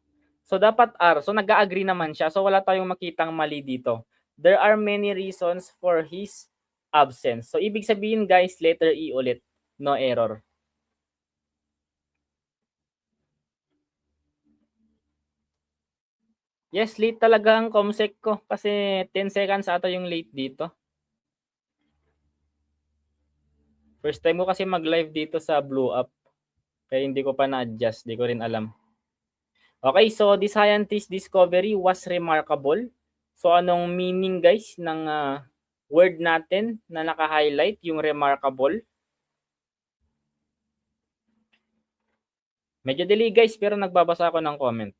So dapat R. So nag-a-agree naman siya. So wala tayong makitang mali dito. There are many reasons for his absence. So ibig sabihin guys, letter E ulit. No error. Yes, late talaga ang comsec ko kasi 10 seconds ata yung late dito. First time ko kasi mag-live dito sa Blue Up. Kaya hindi ko pa na-adjust. Hindi ko rin alam. Okay, so the scientist's discovery was remarkable. So anong meaning guys ng word natin na naka-highlight, yung remarkable? Medyo delay guys, pero nagbabasa ako ng comment.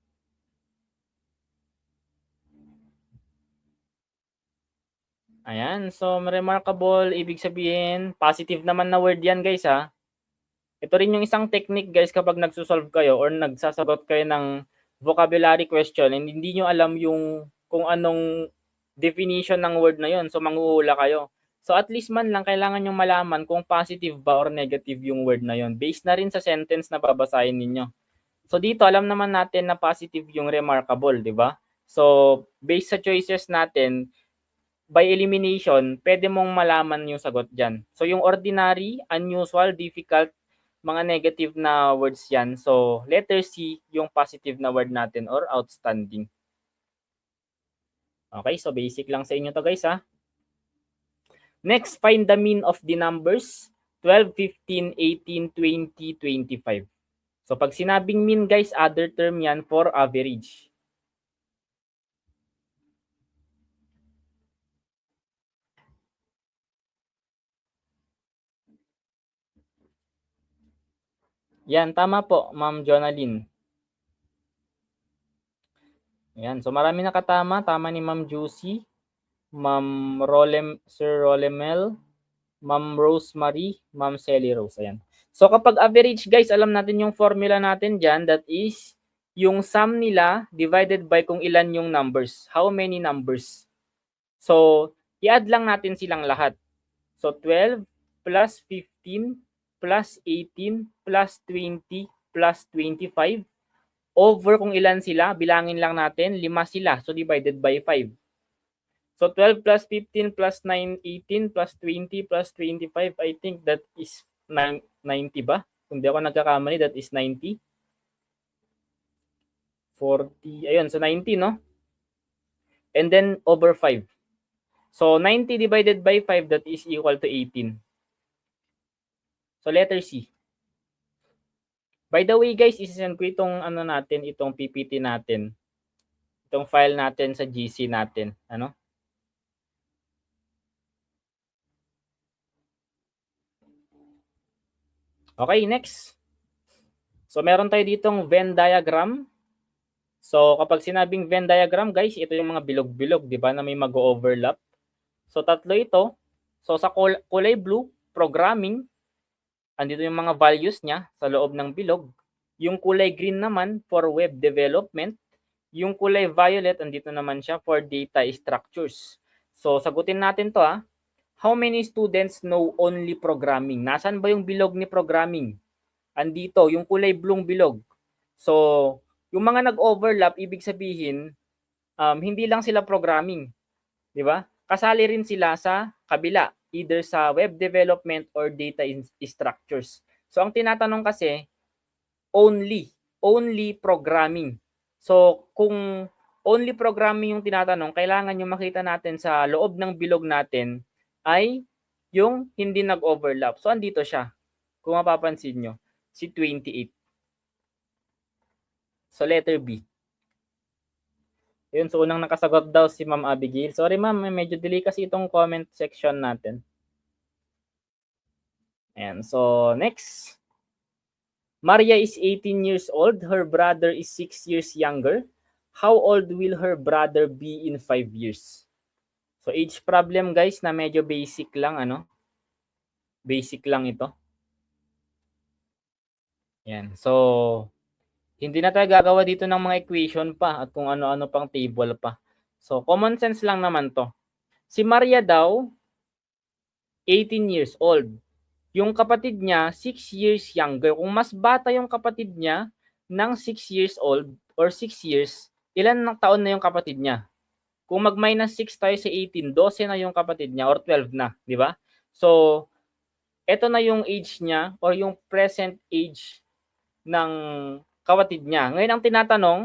Ayan, so remarkable, ibig sabihin, positive naman na word yan guys ha. Ito rin yung isang technique guys kapag nagsusolve kayo or nagsasagot kayo ng vocabulary question and hindi nyo alam yung kung anong definition ng word na yon, so manghuhula kayo. So at least man lang kailangan nyo malaman kung positive ba or negative yung word na yon. Based na rin sa sentence na babasahin ninyo. So dito alam naman natin na positive yung remarkable, di ba? So based sa choices natin, by elimination, pwede mong malaman yung sagot dyan. So yung ordinary, unusual, difficult, mga negative na words yan. So letter C, yung positive na word natin or outstanding. Okay, so basic lang sa inyo to guys ha. Next, find the mean of the numbers 12, 15, 18, 20, 25. So pag sinabing mean guys, other term yan for average. Yan, tama po, Ma'am Jonaline. Yan, so marami nakatama. Tama ni Ma'am Juicy, Ma'am Sir Rolemel, Ma'am Rosemary, Ma'am Sally Rose. Ayan. So kapag average guys, alam natin yung formula natin dyan. That is yung sum nila divided by kung ilan yung numbers. How many numbers? So i-add lang natin silang lahat. So 12 plus 15 plus 18 plus 20 plus 25 over kung ilan sila, bilangin lang natin, 5 sila. So divided by 5. So 12 plus 15 plus 9, 18 plus 20 plus 25, I think that is 90 ba? Kung di ako nagkakamali, that is 90. 40, ayun, so 90, no? And then over 5. So 90 divided by 5, that is equal to 18. So letter C. By the way guys, isisend ko itong ano natin, itong PPT natin. Itong file natin sa GC natin, ano? Okay, next. So meron tayo ditong Venn diagram. So kapag sinabing Venn diagram, guys, ito yung mga bilog-bilog, di ba, na may mag-overlap. So tatlo ito. So sa kulay blue, programming, andito yung mga values niya sa loob ng bilog. Yung kulay green naman for web development. Yung kulay violet, andito naman siya for data structures. So sagutin natin to ha. How many students know only programming? Nasaan ba yung bilog ni programming? Andito, yung kulay blue bilog. So, yung mga nag-overlap, ibig sabihin, hindi lang sila programming. Di ba? Kasali rin sila sa kabila, either sa web development or data structures. So, ang tinatanong kasi, only programming. So, kung only programming yung tinatanong, kailangan yung makita natin sa loob ng bilog natin ay yung hindi nag-overlap. So, andito siya. Kung mapapansin nyo, si 28. So, letter B. Yun, so unang nakasagot daw si Ma'am Abigail. Sorry ma'am, medyo delay kasi itong comment section natin. Ayan, so next. Maria is 18 years old. Her brother is 6 years younger. How old will her brother be in 5 years? So age problem guys na medyo basic lang ano. Basic lang ito. Yan. So hindi na tayo gagawa dito ng mga equation pa at kung ano-ano pang table pa. So common sense lang naman to. Si Maria daw 18 years old. Yung kapatid niya 6 years younger. Kung mas bata yung kapatid niya ng 6 years old or 6 years, ilan ng taon na yung kapatid niya? Kung mag-minus 6 tayo sa 18, 12 na yung kapatid niya or 12 na, di ba? So, eto na yung age niya or yung present age ng kapatid niya. Ngayon ang tinatanong,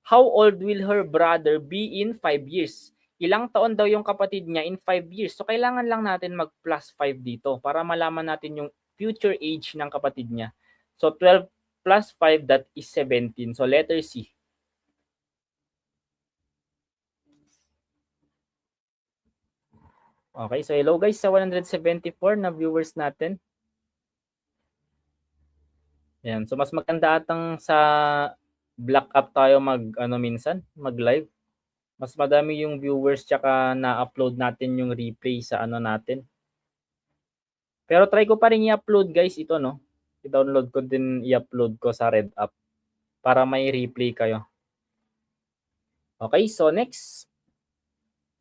how old will her brother be in 5 years? Ilang taon daw yung kapatid niya in 5 years? So, kailangan lang natin mag-plus 5 dito para malaman natin yung future age ng kapatid niya. So, 12 plus 5, that is 17. So, letter C. Okay, so hello guys sa 174 na viewers natin. Ayan, so mas maganda atang sa black up tayo mag-live. Mas madami yung viewers tsaka na-upload natin yung replay sa natin. Pero try ko pa rin i-upload guys ito no. I-download ko din i-upload ko sa Red App para may replay kayo. Okay, so next.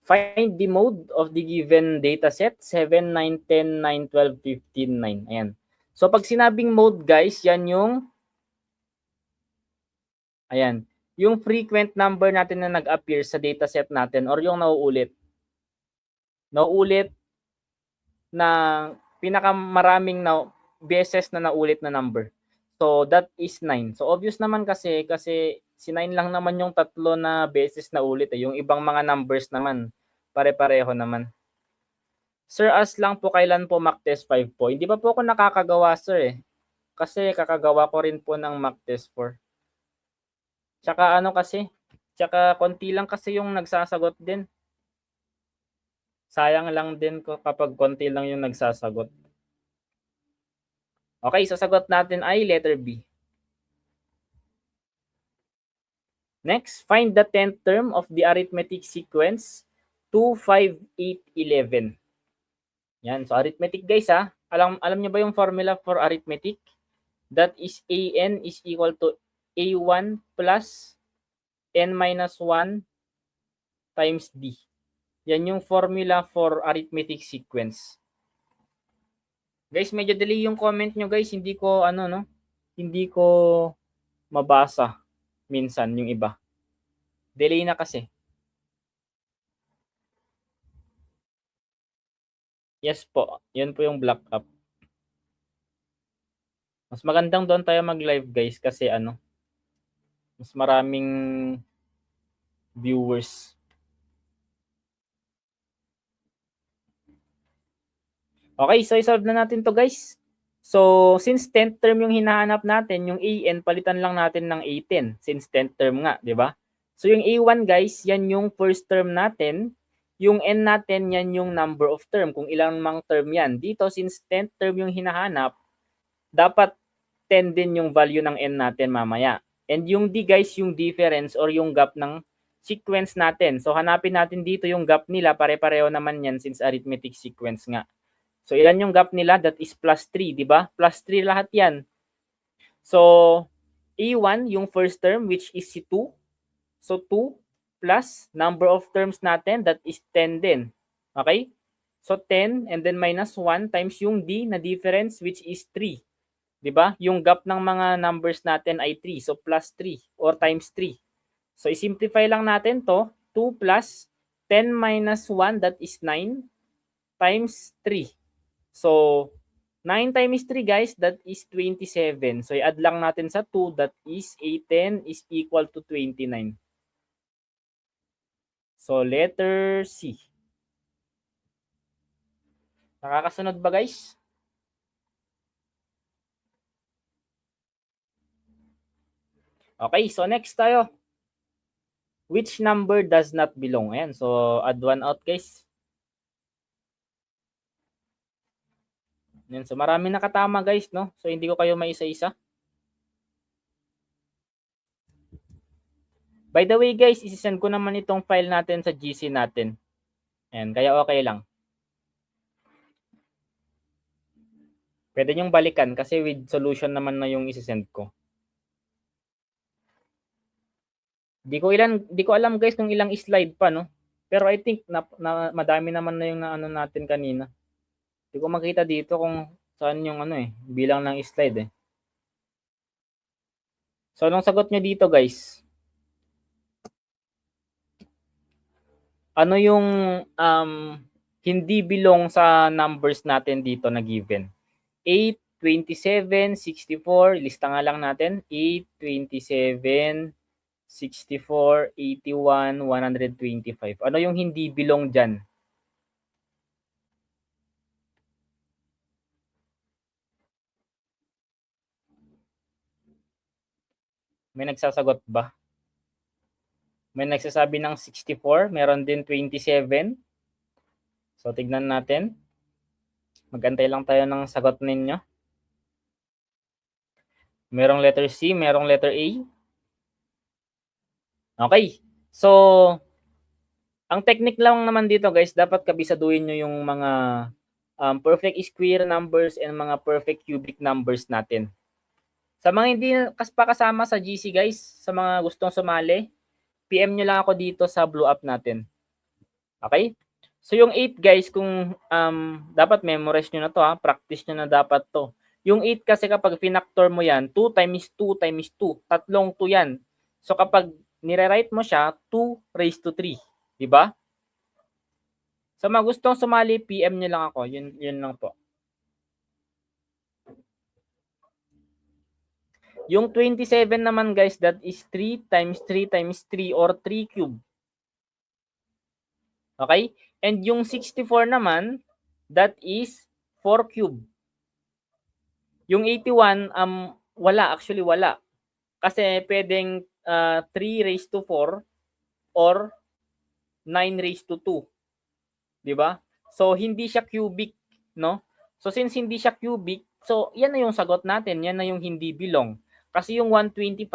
Find the mode of the given dataset 7, 9, 10, 9, 12, 15, 9. Ayan. So pag sinabing mode guys, yan yung yung frequent number natin na nag-appear sa dataset natin or yung nauulit. Nauulit na pinakamaraming beses na naulit na number. So that is 9. So obvious naman kasi si 9 lang naman yung tatlo na beses na ulit eh. Yung ibang mga numbers naman pare-pareho naman. Sir, ask lang po kailan po mock test 5 po. Hindi pa po ako nakakagawa sir eh. Kasi kakagawa ko rin po ng mock test 4. Tsaka tsaka konti lang kasi yung nagsasagot din. Sayang lang din ko kapag konti lang yung nagsasagot. Okay, sasagot natin ay letter B. Next, find the 10th term of the arithmetic sequence 2, 5, 8, 11. Yan, so arithmetic guys ha. Alam niyo ba yung formula for arithmetic? That is AN is equal to A1 plus N minus 1 times D. Yan yung formula for arithmetic sequence. Guys, medyo delay yung comment nyo guys. Hindi ko hindi ko mabasa minsan yung iba. Delay na kasi. Yes po, yun po yung black up. Mas magandang doon tayo mag-live guys kasi mas maraming viewers. Okay, so isolve na natin to guys. So, since 10th term yung hinahanap natin, yung AN, palitan lang natin ng A10 since 10th term nga, di ba? So, yung A1 guys, yan yung first term natin. Yung N natin, yan yung number of term, kung ilang mang term yan. Dito, since 10th term yung hinahanap, dapat 10 din yung value ng n natin mamaya. And yung d guys, yung difference or yung gap ng sequence natin. So hanapin natin dito yung gap nila, pare-pareho naman yan since arithmetic sequence nga. So ilan yung gap nila? That is plus 3, di ba? Plus 3 lahat yan. So A1, yung first term which is si 2. So 2 plus number of terms natin, that is 10 din. Okay? So 10 and then minus 1 times yung d na difference which is 3. 'Di ba? Yung gap ng mga numbers natin ay 3. So plus 3 or times 3. So i-simplify lang natin to. 2 plus 10 minus 1, that is 9 times 3. So 9 times 3 guys, that is 27. So i-add lang natin sa 2, that is 10 is equal to 29. So letter C. Nakakasunod ba guys? Okay, so next tayo. Which number does not belong? Ayan, so add one out guys. Ayan, so marami nakatama guys, no? So hindi ko kayo maisa-isa. By the way guys, isi-send ko naman itong file natin sa GC natin. Ayan, kaya okay lang. Pwede nyong balikan kasi with solution naman na yung isi-send ko. Di ko alam guys kung ilang slide pa, no? Pero I think na madami naman na yung naano natin kanina. Di ko makita dito kung saan yung bilang ng slide eh. So anong sagot nyo dito guys? Ano yung hindi belong sa numbers natin dito na given? 8, 27, 64, lista nga lang natin. 8, 27, 64, 81, 125. Ano yung hindi belong dyan? May nagsasagot ba? May nagsasabi ng 64, meron din 27. So tignan natin. Magantay lang tayo ng sagot ninyo. Merong letter C, merong letter A. Okay. So ang technique lang naman dito guys, dapat kabisaduhin nyo yung mga perfect square numbers and mga perfect cubic numbers natin. Sa mga hindi pa kasama sa GC guys, sa mga gustong sumali, PM nyo lang ako dito sa blue app natin. Okay? So yung 8 guys, kung dapat memorize nyo na to practice nyo na dapat to. Yung 8 kasi kapag finactor mo yan, 2 times 2 times 2, tatlong 2 yan. So kapag nire-write mo siya, 2 raised to 3. Diba? Sa mga gustong sumali, PM nyo lang ako. Yun lang po. Yung 27 naman guys, that is 3 times 3 times 3 or 3 cube. Okay? And yung 64 naman, that is 4 cube. Yung 81, actually wala. Kasi pwedeng 3 raised to 4 or 9 raised to 2. Diba? So, hindi siya cubic, no? So, since hindi siya cubic, so, yan na yung sagot natin. Yan na yung hindi belong. Kasi yung 125,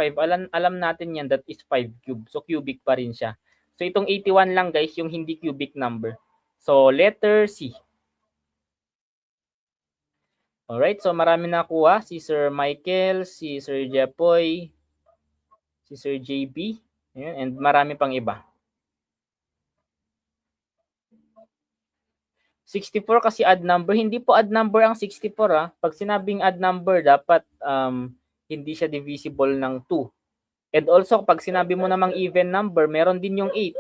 alam natin yan, that is 5 cube. So, cubic pa rin siya. So, itong 81 lang, guys, yung hindi cubic number. So, letter C. Alright, so marami nakuha. Si Sir Michael, si Sir Jepoy, si Sir JB, and marami pang iba. 64 kasi odd number. Hindi po odd number ang 64 Pag sinabing odd number, dapat hindi siya divisible ng 2. And also, pag sinabi mo namang even number, meron din yung 8.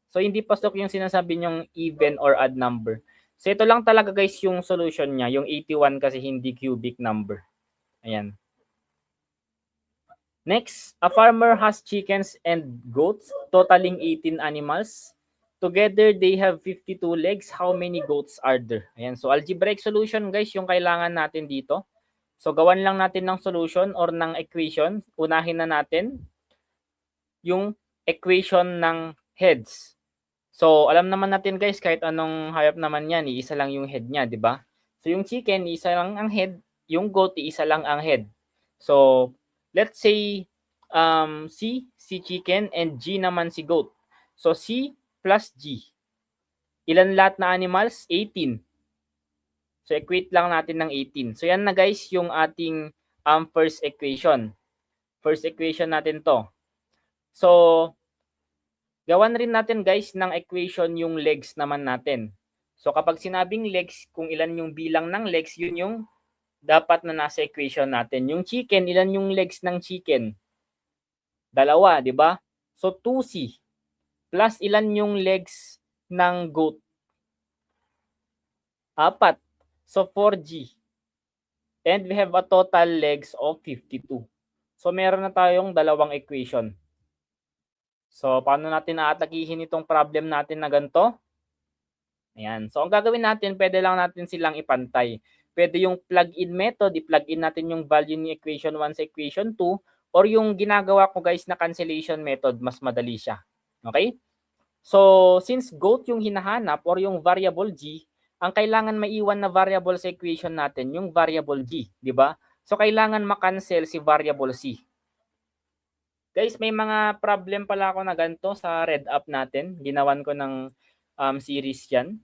So, hindi pasok yung sinasabi nyong even or odd number. So, ito lang talaga guys yung solution niya. Yung 81 kasi hindi cubic number. Ayan. Next, a farmer has chickens and goats, totaling 18 animals. Together, they have 52 legs. How many goats are there? Ayan. So, algebraic solution, guys, yung kailangan natin dito. So, gawan lang natin ng solution or ng equation. Unahin na natin yung equation ng heads. So, alam naman natin, guys, kahit anong hayop naman yan, iisa lang yung head niya, di ba? So, yung chicken, isa lang ang head. yung goat, isa lang ang head. So, let's say C, si chicken, and G naman si goat. So, C plus G. Ilan lahat na animals? 18. So, equate lang natin ng 18. So, yan na guys yung ating first equation. First equation natin to. So, gawan rin natin guys ng equation yung legs naman natin. So, kapag sinabing legs, kung ilan yung bilang ng legs, yun yung dapat na nasa equation natin. Yung chicken, ilan yung legs ng chicken? Dalawa, di ba? So, 2C plus ilan yung legs ng goat? 4. So, 4G. And we have a total legs of 52. So, meron na tayong dalawang equation. So, paano natin aatakihin itong problem natin na ganito? Ayan. So, ang gagawin natin, pwede lang natin silang ipantay. Pwede yung plug-in method, i-plug in natin yung value ni equation 1 sa equation 2, or yung ginagawa ko guys na cancellation method, mas madali siya. Okay? So, since goat yung hinahanap or yung variable G, ang kailangan maiwan na variable sa equation natin, yung variable G, di ba? So, kailangan makancel si variable C. Guys, may mga problem pala ako na ganito sa red app natin. Ginawan ko ng series yan.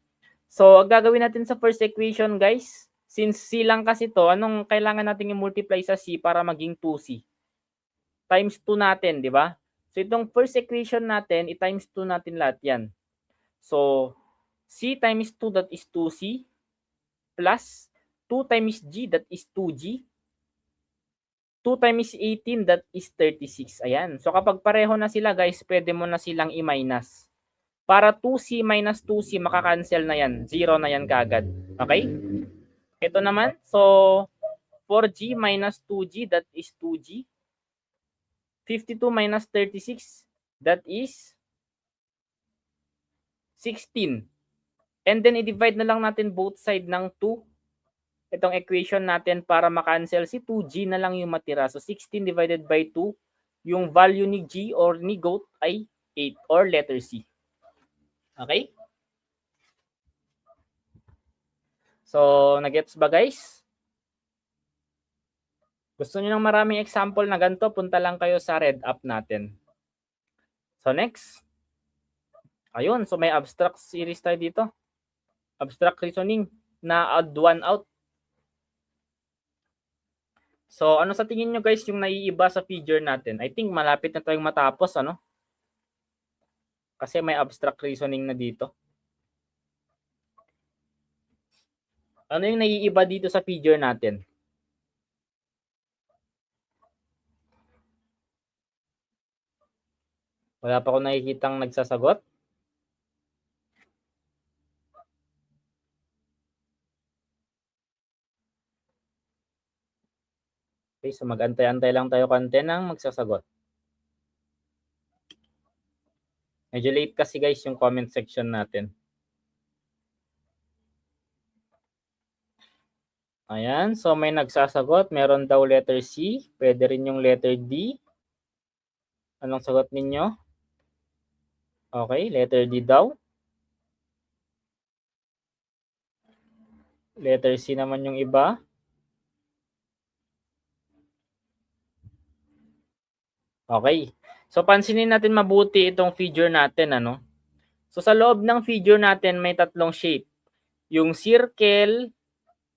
So, ang gagawin natin sa first equation, guys, since C lang kasi to, anong kailangan natin i-multiply sa C para maging 2C? Times 2 natin, di ba? So, itong first equation natin, i-times 2 natin lahat yan. So, C times 2, that is 2C, plus 2 times G, that is 2G, 2 times 18, that is 36. Ayan. So, kapag pareho na sila, guys, pwede mo na silang i-minus. Para 2C minus 2C, makakancel na yan. 0 na yan kaagad. Okay? Ito naman. So, 4G minus 2G, that is 2G. 52 minus 36, that is 16. And then, i-divide na lang natin both side ng 2. Itong equation natin para makancel si 2G na lang yung matira. So, 16 divided by 2, yung value ni G or ni goat ay 8 or letter C. Okay? So, nagets ba guys? Gusto niyo ng maraming example na ganito, punta lang kayo sa red app natin. So, next. Ayun, so may abstract series tayo dito. Abstract reasoning na add one out. So, ano sa tingin nyo guys yung naiiba sa figure natin? I think malapit na tayong matapos, ano? Kasi may abstract reasoning na dito. Ano yung naiiba dito sa figure natin? Wala pa akong nakikitang nagsasagot. Okay, so mag-antay-antay lang tayo konti ng magsasagot. Medyo late kasi guys yung comment section natin. Ayan, so may nagsasagot. Meron daw letter C. Pwede rin yung letter D. Anong sagot ninyo? Okay, letter D daw. Letter C naman yung iba. Okay. So, pansinin natin mabuti itong figure natin, ano? So, sa loob ng figure natin, may tatlong shape. Yung circle,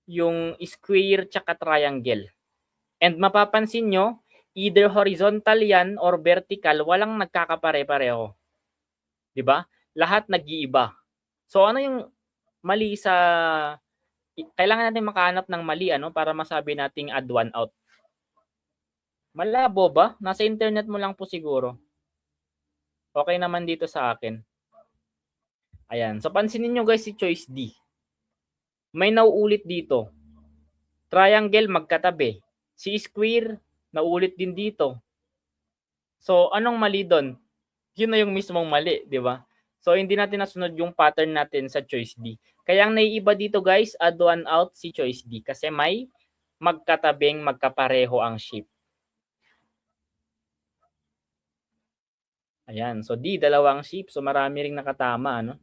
yung square, tsaka triangle. And mapapansin nyo, either horizontal yan or vertical, walang nagkakapare-pareho. Diba? Lahat nag-iiba. So, ano yung mali sa... Kailangan natin makahanap ng mali, ano, para masabi nating add one out. Malabo ba? Nasa internet mo lang po siguro. Okay naman dito sa akin. Ayan. So, pansinin nyo guys si choice D. May nauulit dito. Triangle magkatabi. Si square, nauulit din dito. So, anong mali doon? Yun na yung mismong mali, di ba? So, hindi natin nasunod yung pattern natin sa choice D. Kaya ang naiiba dito guys, add one out si choice D. Kasi may magkatabing magkapareho ang shape. Ayan. So, D, dalawang shape. So, marami ring nakatama, ano?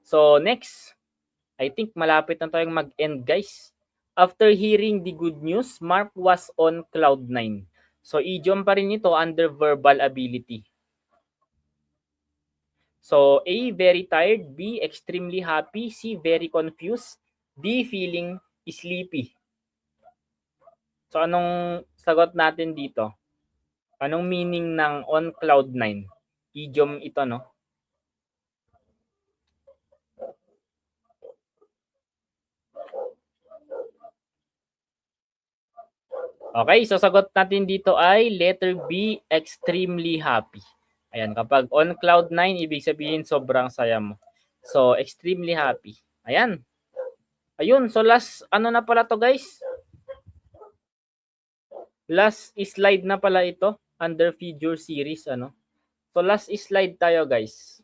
So, next. I think malapit na tayong mag-end, guys. After hearing the good news, Mark was on cloud 9. So idiom pa rin ito under verbal ability. So A, very tired. B, extremely happy. C, very confused. D, feeling sleepy. So anong sagot natin dito? Anong meaning ng on cloud 9? Idiom ito, no? Okay, so sagot natin dito ay letter B, extremely happy. Ayan, kapag on cloud 9, ibig sabihin sobrang saya mo. So, extremely happy. Ayan. Ayun, so last, ano na pala to guys? Last slide na pala ito under figure series, ano? So, last slide tayo guys.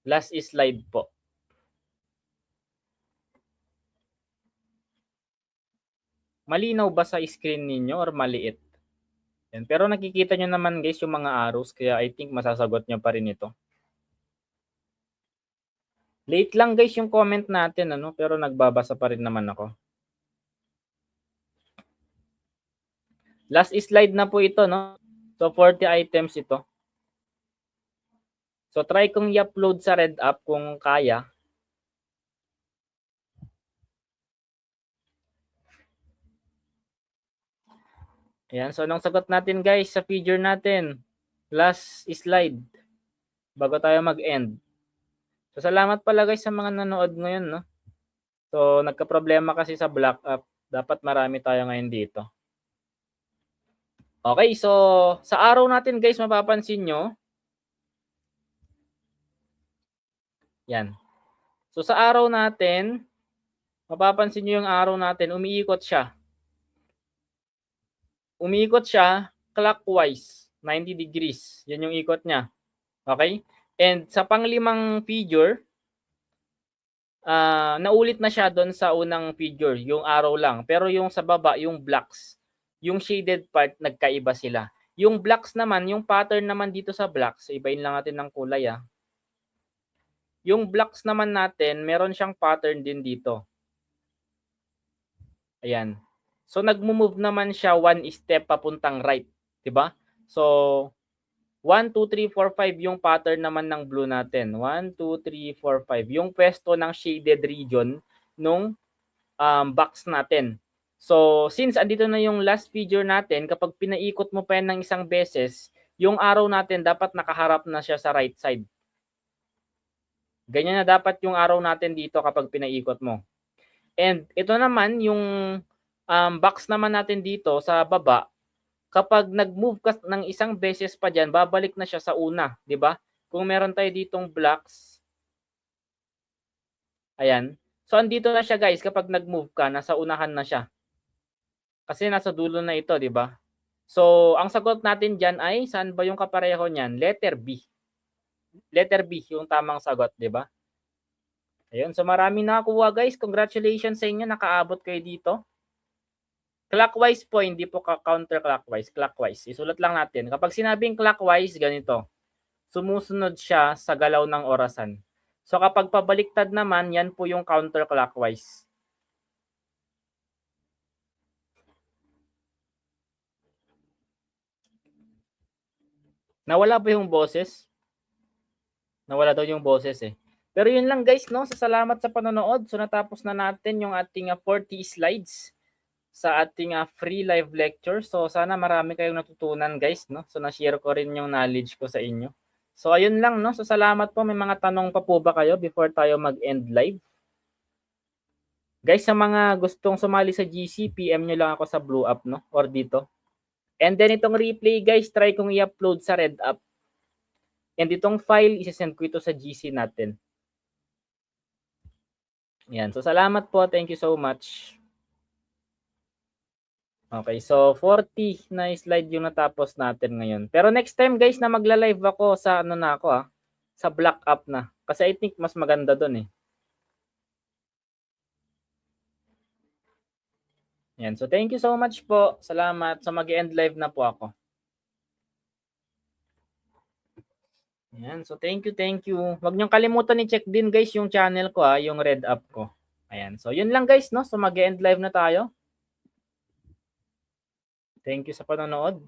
Last slide po. Malinaw ba sa screen ninyo or maliit? Yan. Pero nakikita nyo naman guys yung mga arrows, kaya I think masasagot nyo pa rin ito. Late lang guys yung comment natin, ano, pero nagbabasa pa rin naman ako. Last slide na po ito, no? So 40 items ito. So try kong i-upload sa RedUp kung kaya. Ayan, so anong sagot natin guys sa figure natin? Last slide bago tayo mag-end. So salamat pala guys sa mga nanood ngayon, no? So nagka-problema kasi sa black up. Dapat marami tayo ngayon dito. Okay, so sa araw natin guys, mapapansin nyo. Yan. So sa araw natin, mapapansin nyo yung araw natin, umiikot siya. Umiikot siya clockwise, 90 degrees. Yan yung ikot niya. Okay? And sa panglimang figure, naulit na siya doon sa unang figure, yung arrow lang. Pero yung sa baba, yung blocks, yung shaded part, nagkaiba sila. Yung blocks naman, yung pattern naman dito sa blocks, ibahin lang natin ng kulay ah. Yung blocks naman natin, meron siyang pattern din dito. Ayan. So nagmo-move naman siya one step papuntang right, 'di ba? So 1 2 3 4 5 yung pattern naman ng blue natin. 1 2 3 4 5 yung pwesto ng shaded region nung box natin. So since andito na yung last figure natin, kapag pinaikot mo pa yan ng isang beses, yung arrow natin dapat nakaharap na siya sa right side. Ganyan na dapat yung arrow natin dito kapag pinaikot mo. And ito naman yung box naman natin dito sa baba, kapag nag-move ka ng isang beses pa diyan, babalik na siya sa una, 'di ba? Kung meron tayo ditong blocks. Ayan. So andito na siya guys, kapag nag-move ka, nasa unahan na siya. Kasi nasa dulo na ito, 'di ba? So ang sagot natin diyan ay saan ba yung kapareho niyan? Letter B. Letter B yung tamang sagot, 'di ba? Ayun, so marami nakakuha guys. Congratulations sa inyo, nakaabot kayo dito. Clockwise po, hindi po counterclockwise, clockwise. Isulat lang natin. Kapag sinabing clockwise, ganito. Sumusunod siya sa galaw ng orasan. So kapag pabaliktad naman, yan po yung counterclockwise. Nawala ba yung boses? Nawala daw yung boses eh. Pero yun lang guys, no? Salamat sa panonood. So natapos na natin yung ating 40 slides sa ating free live lecture. So sana marami kayong natutunan guys, no? So na-share ko rin yung knowledge ko sa inyo. So ayun lang, no? So salamat po. May mga tanong pa po ba kayo before tayo mag-end live? Guys, sa mga gustong sumali sa GC, PM nyo lang ako sa Blue App, no? Or dito. And then itong replay guys, try kong i-upload sa RedUp. And itong file, isasend ko ito sa GC natin. Yan. So salamat po. Thank you so much. Okay, so 40 na slide yung natapos natin ngayon. Pero next time guys na magla-live ako sa ano na ako sa Black App na. Kasi I think mas maganda doon eh. Yan. So thank you so much po. Salamat. So mag-end live na po ako. Yan. So thank you, thank you. Huwag niyong kalimutan i-check din guys yung channel ko yung RedUp ko. Ayan. So, yun lang guys, no? So, mag-end live na tayo. Thank you sa panonood.